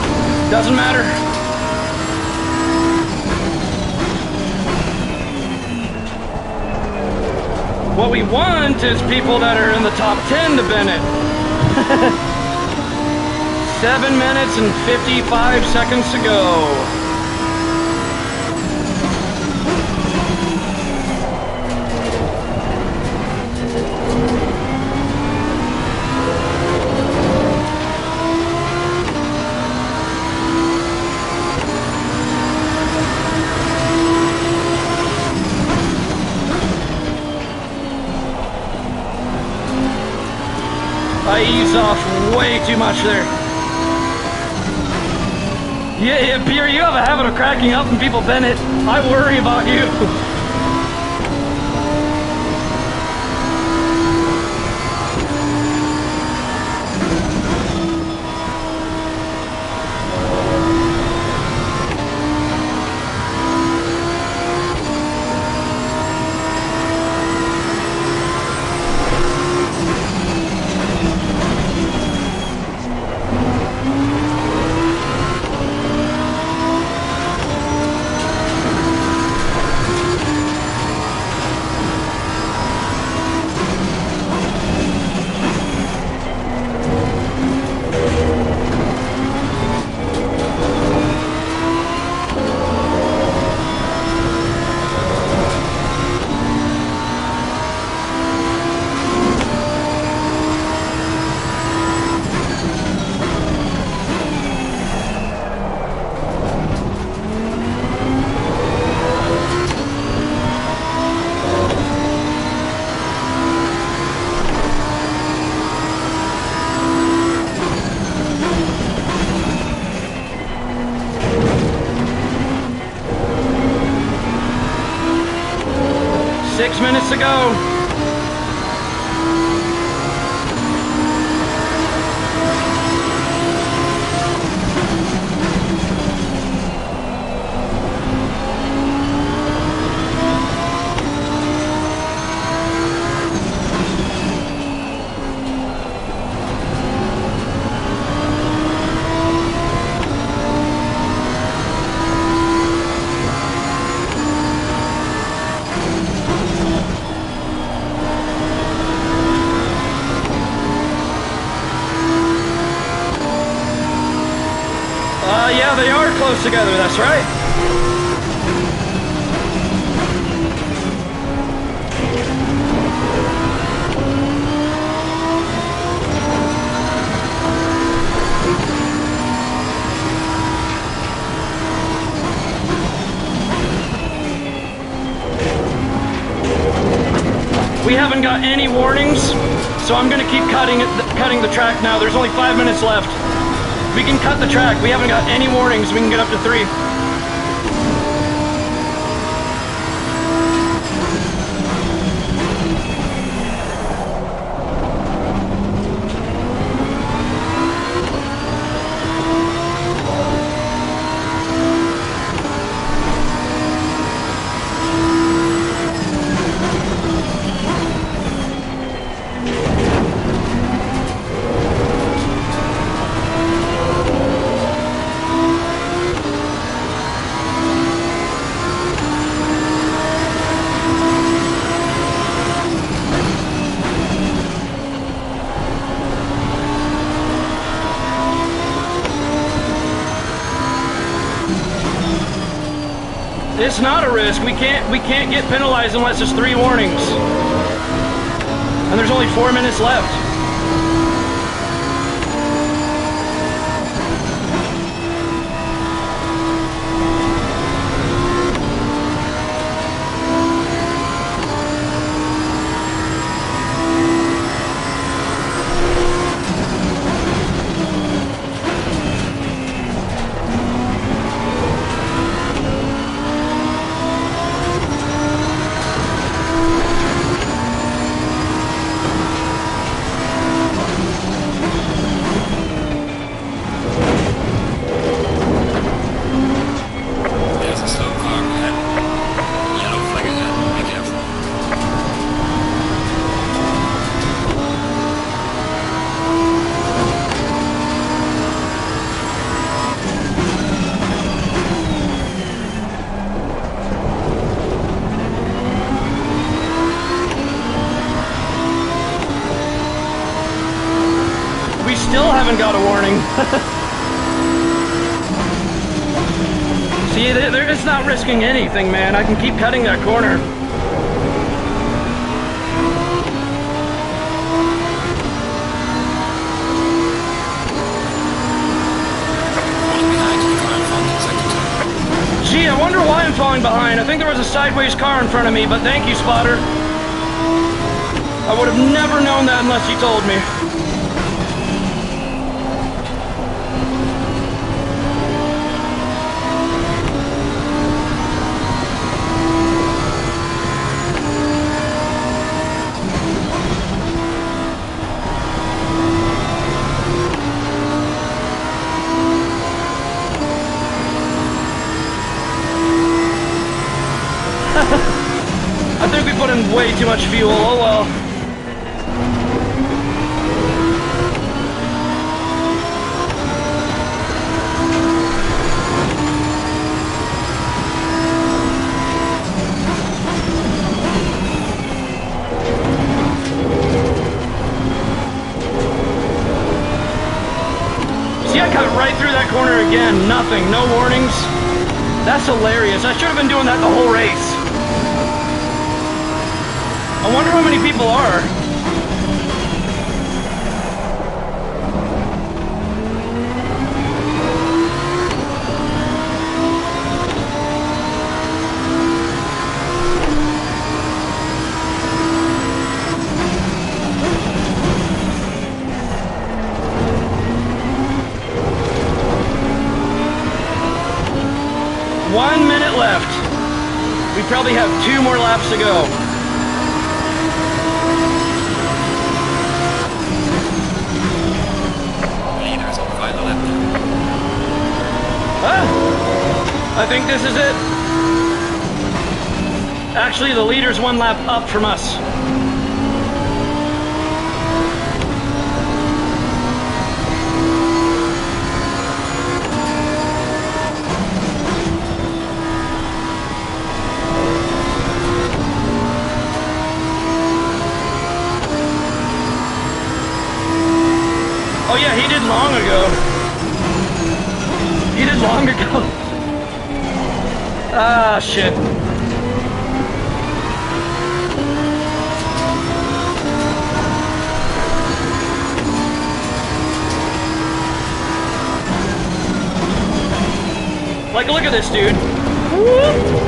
Doesn't matter. What we want is people that are in the top 10 to bend it. 7 minutes and 55 seconds to go. I eased off way too much there. Yeah, Pierre, you have a habit of cracking up when people bend it. I worry about you. Minutes to go. Yeah, they are close together, that's right. We haven't got any warnings, so I'm gonna keep cutting the track now. There's only 5 minutes left. We can cut the track. We haven't got any warnings. We can get up to 3. It's not a risk. We can't get penalized unless it's 3 warnings. And there's only 4 minutes left. Still haven't got a warning. See, they're just not risking anything, man. I can keep cutting that corner. Gee, I wonder why I'm falling behind. I think there was a sideways car in front of me, but thank you, spotter. I would have never known that unless you told me. I think we put in way too much fuel. Oh well. See, I cut right through that corner again. Nothing. No warnings. That's hilarious. I should have been doing that the whole race. I wonder how many people are. One minute left. We probably have 2 more laps to go. Leaders on final lap. I think this is it. Actually, the leader's 1 lap up from us. Oh yeah, he did long ago. He did long ago. Ah, shit. Like, look at this, dude.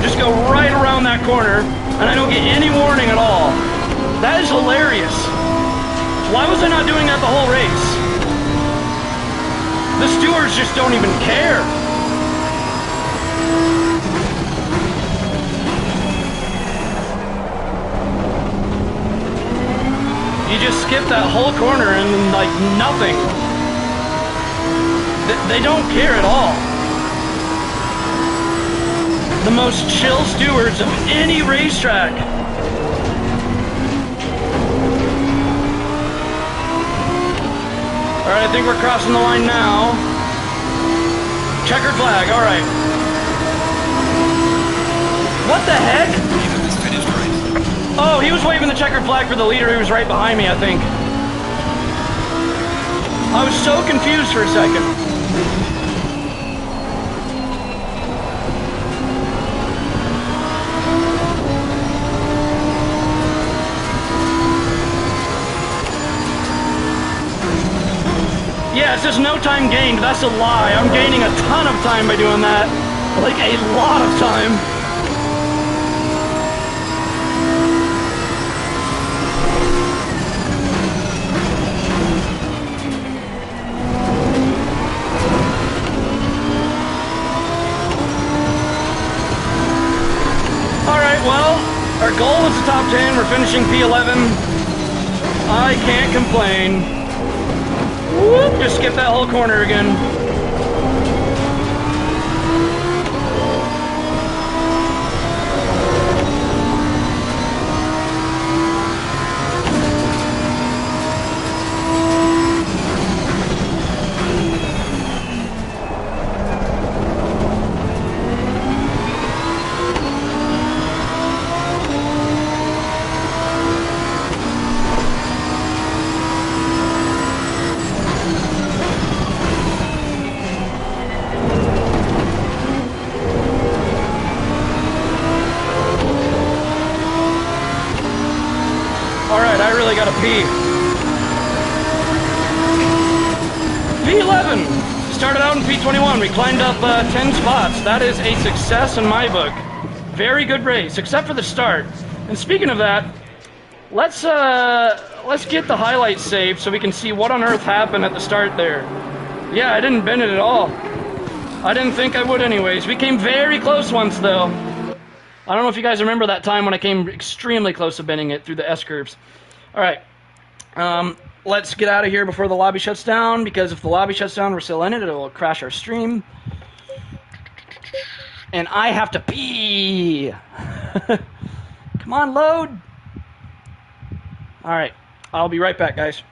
Just go right around that corner, and I don't get any warning at all. That is hilarious. Why was I not doing that the whole race? The stewards just don't even care. You just skip that whole corner and like nothing. They don't care at all. The most chill stewards of any racetrack. Alright, I think we're crossing the line now. Checkered flag, alright. What the heck? Ethan has finished the race. Oh, he was waving the checkered flag for the leader who was right behind me, I think. I was so confused for a second. Yeah, it says no time gained. That's a lie. I'm gaining a ton of time by doing that. Like, a lot of time. Alright, well, our goal was the top 10. We're finishing P11. I can't complain. Whoop, just skip that whole corner again. Gotta pee. P11. Started out in P21. We climbed up 10 spots. That is a success in my book. Very good race, except for the start. And speaking of that, let's get the highlights saved so we can see what on earth happened at the start there. Yeah, I didn't bend it at all. I didn't think I would anyways. We came very close once though. I don't know if you guys remember that time when I came extremely close to bending it through the S-curves. Alright, let's get out of here before the lobby shuts down, because if the lobby shuts down, we're still in it, it'll crash our stream. And I have to pee! Come on, load. All right, I'll be right back, guys.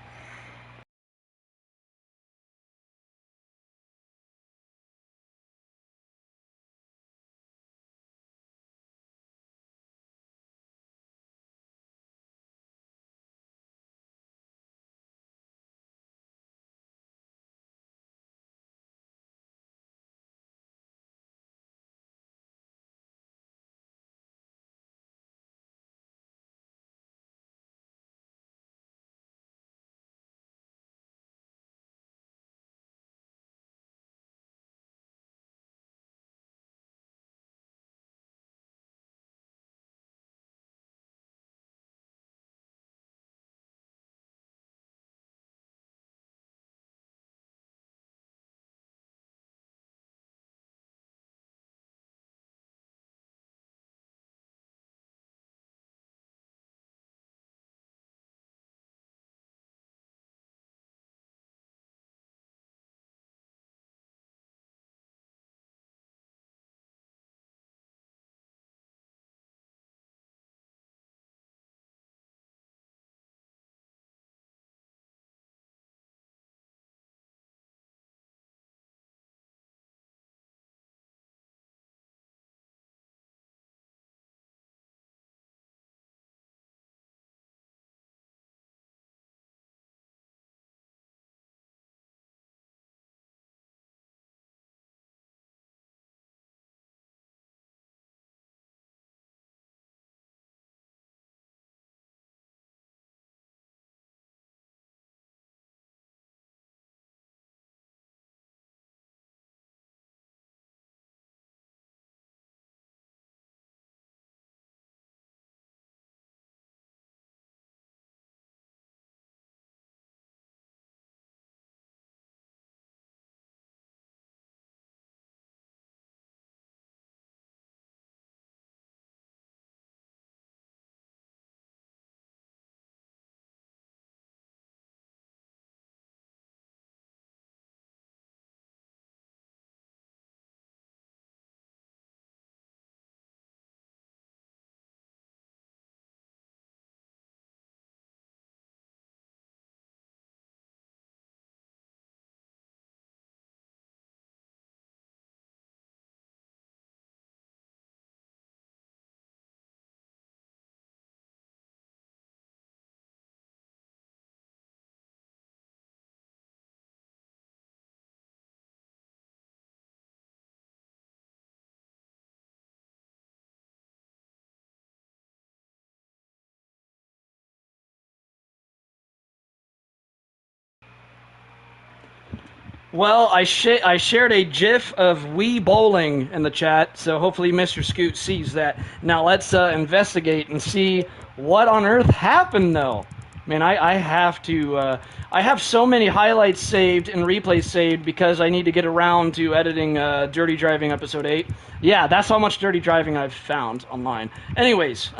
Well, I shared a GIF of Wii bowling in the chat, so hopefully Mr. Scoot sees that. Now let's investigate and see what on earth happened, though. Man, I have to. I have so many highlights saved and replays saved because I need to get around to editing Dirty Driving Episode 8. Yeah, that's how much Dirty Driving I've found online. Anyways,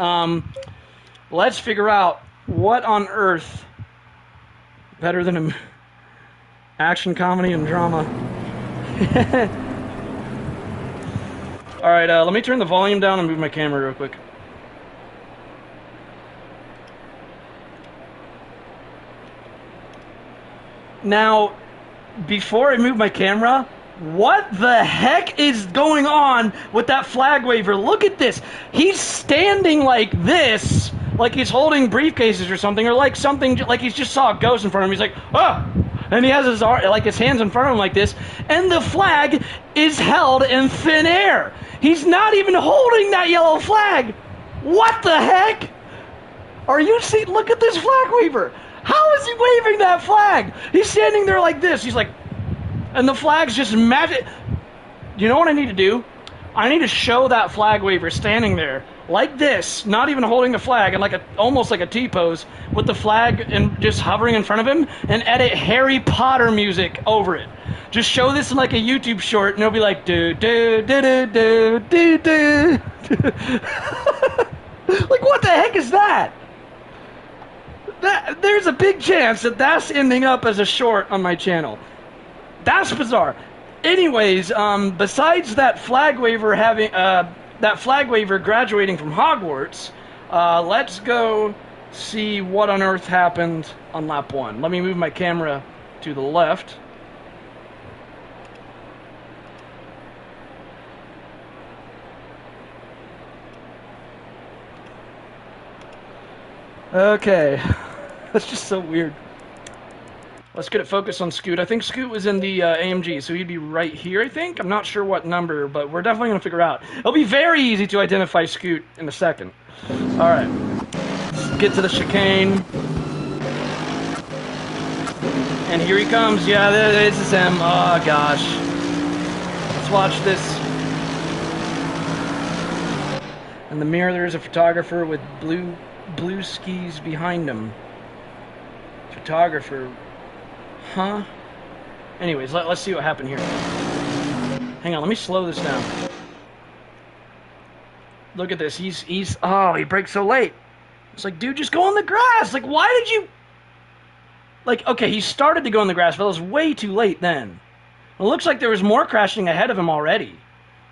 let's figure out what on earth better than a action, comedy, and drama. Alright, let me turn the volume down and move my camera real quick. Now, before I move my camera, what the heck is going on with that flag waver? Look at this. He's standing like this, like he's holding briefcases or something, or like something, like he's just saw a ghost in front of him. He's like, oh! And he has his his hands in front of him like this, and the flag is held in thin air. He's not even holding that yellow flag. What the heck? Are you seeing? Look at this flag waver. How is he waving that flag? He's standing there like this. He's like, and the flag's just magic. You know what I need to do? I need to show that flag waver standing there like this, not even holding the flag, and like almost like a T-pose with the flag and just hovering in front of him, and edit Harry Potter music over it. Just show this in like a YouTube short, and it'll be like do do do do do do do. Like what the heck is that? There's a big chance that that's ending up as a short on my channel. That's bizarre. Anyways, besides that flag waver having that flag waver graduating from Hogwarts, Let's go see what on earth happened on lap 1. Let me move my camera to the left. Okay, that's just so weird. Let's get it focused on Scoot. I think Scoot was in the AMG, so he'd be right here, I think. I'm not sure what number, but we're definitely going to figure out. It'll be very easy to identify Scoot in a second. All right, let's get to the chicane. And here he comes. Yeah, this is him. Oh, gosh. Let's watch this. In the mirror, there's a photographer with blue skis behind him. Photographer. Huh? Anyways, let's see what happened here. Hang on, let me slow this down. Look at this. Oh, he braked so late. It's like, dude, just go on the grass. Like, why did you... Like, okay, he started to go on the grass, but it was way too late then. It looks like there was more crashing ahead of him already.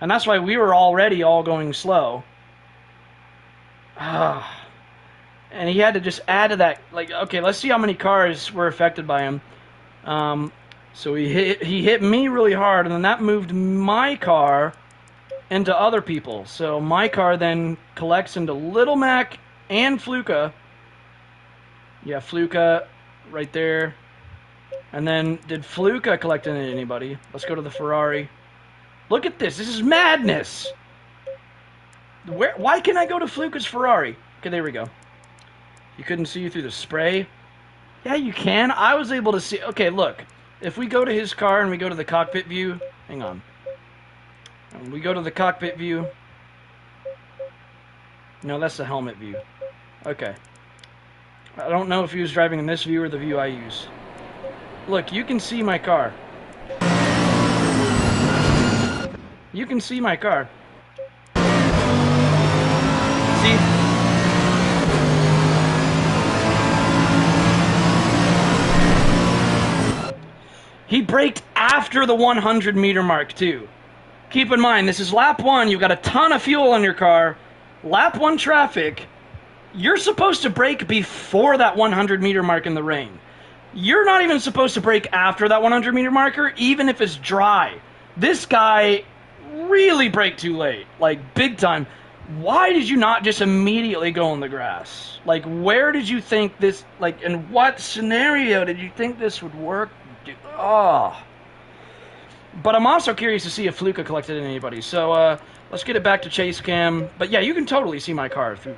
And that's why we were already all going slow. Ah. And he had to just add to that. Like, okay, let's see how many cars were affected by him. So he hit me really hard, and then that moved my car into other people. So my car then collects into Little Mac and Fluka. Yeah, Fluka right there. And then did Fluka collect into anybody? Let's go to the Ferrari. Look at this. This is madness. Why can't I go to Fluka's Ferrari? Okay, there we go. You couldn't see you through the spray? Yeah, you can. I was able to see. Okay, look. If we go to his car and we go to the cockpit view. Hang on. And we go to the cockpit view. No, that's the helmet view. Okay. I don't know if he was driving in this view or the view I use. Look, you can see my car. You can see my car. See? He braked after the 100 meter mark, too. Keep in mind, this is lap 1. You've got a ton of fuel in your car. Lap 1 traffic. You're supposed to brake before that 100 meter mark in the rain. You're not even supposed to brake after that 100 meter marker, even if it's dry. This guy really braked too late, like big time. Why did you not just immediately go on the grass? Like, where did you think this, like, in what scenario did you think this would work? Oh. But I'm also curious to see if Fluka collected in anybody. So, let's get it back to chase cam. But yeah, you can totally see my car through.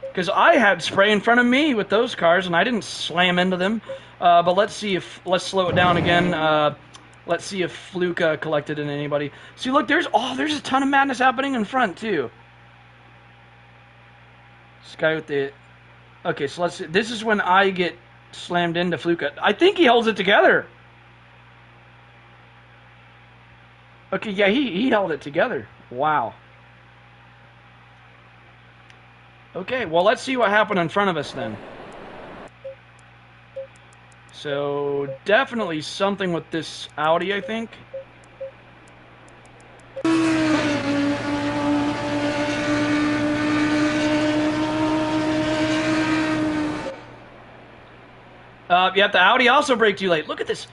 Because I had spray in front of me with those cars, and I didn't slam into them. But let's slow it down again. Let's see if Fluka collected in anybody. See, look, there's a ton of madness happening in front, too. This guy with the... Okay, so let's see. This is when I get slammed into Fluka. I think he holds it together. Okay, yeah, he held it together. Wow. Okay, well, let's see what happened in front of us then. So, definitely something with this Audi, I think. Yeah, the Audi also braked too late. Look at this.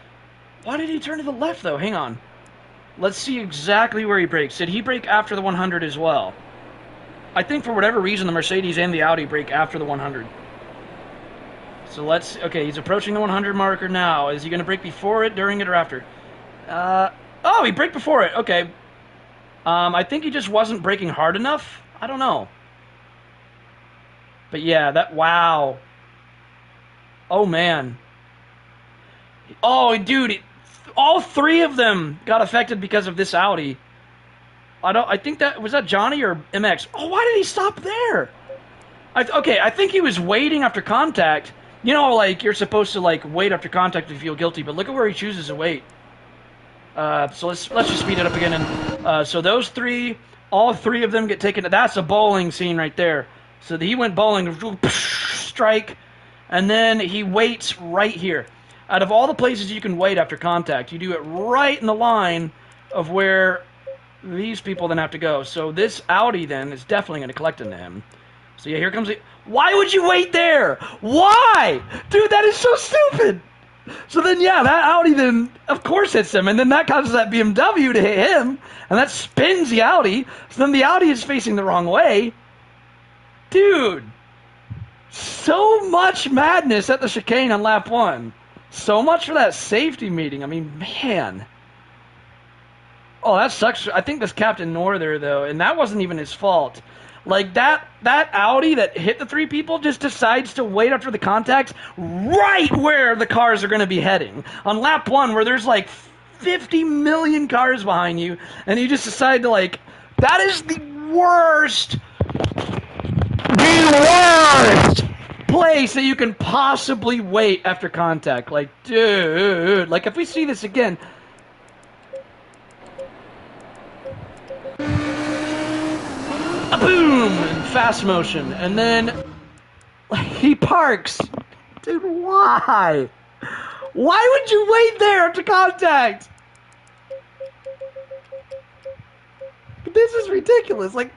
Why did he turn to the left, though? Hang on. Let's see exactly where he brakes. Did he brake after the 100 as well? I think for whatever reason, the Mercedes and the Audi brake after the 100. So let's... Okay, he's approaching the 100 marker now. Is he going to brake before it, during it, or after? Oh, he braked before it. Okay. I think he just wasn't braking hard enough. I don't know. But yeah, that... Wow. Oh, man. Oh, dude. All three of them got affected because of this Audi. I think that... Was that Johnny or MX? Oh, why did he stop there? Okay, I think he was waiting after contact. You know, like, you're supposed to, like, wait after contact if you feel guilty, but look at where he chooses to wait. So let's just speed it up again. And so those three, all three of them get taken. That's a bowling scene right there. So he went bowling, strike, and then he waits right here. Out of all the places you can wait after contact, you do it right in the line of where these people then have to go. So this Audi then is definitely going to collect into him. So yeah, here comes the... Why would you wait there? Why? Dude, that is so stupid. So then, yeah, that Audi then, of course, hits him. And then that causes that BMW to hit him. And that spins the Audi. So then the Audi is facing the wrong way. Dude. So much madness at the chicane on lap 1. So much for that safety meeting. I mean, man. Oh, that sucks. I think this Captain Norther, though, and that wasn't even his fault. Like, that Audi that hit the 3 people just decides to wait after the contacts right where the cars are going to be heading. On lap 1, where there's like 50 million cars behind you, and you just decide to, like, that is the worst place that you can possibly wait after contact. Like, dude, like, if we see this again... A boom! Fast motion. And then he parks. Dude, why? Why would you wait there after contact? This is ridiculous. Like,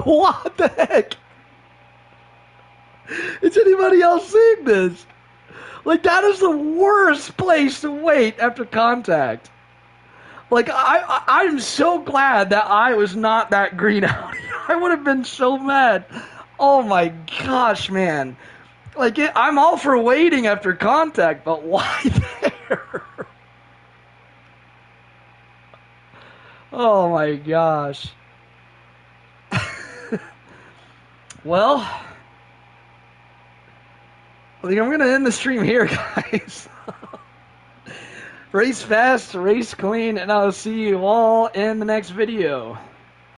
what the heck? Is anybody else seeing this? Like, that is the worst place to wait after contact. Like, I'm so glad that I was not that green Audi. I would have been so mad. Oh my gosh, man. Like, I'm all for waiting after contact, but why there? Oh my gosh. Well... I think I'm going to end the stream here, guys. Race fast, race clean, and I'll see you all in the next video.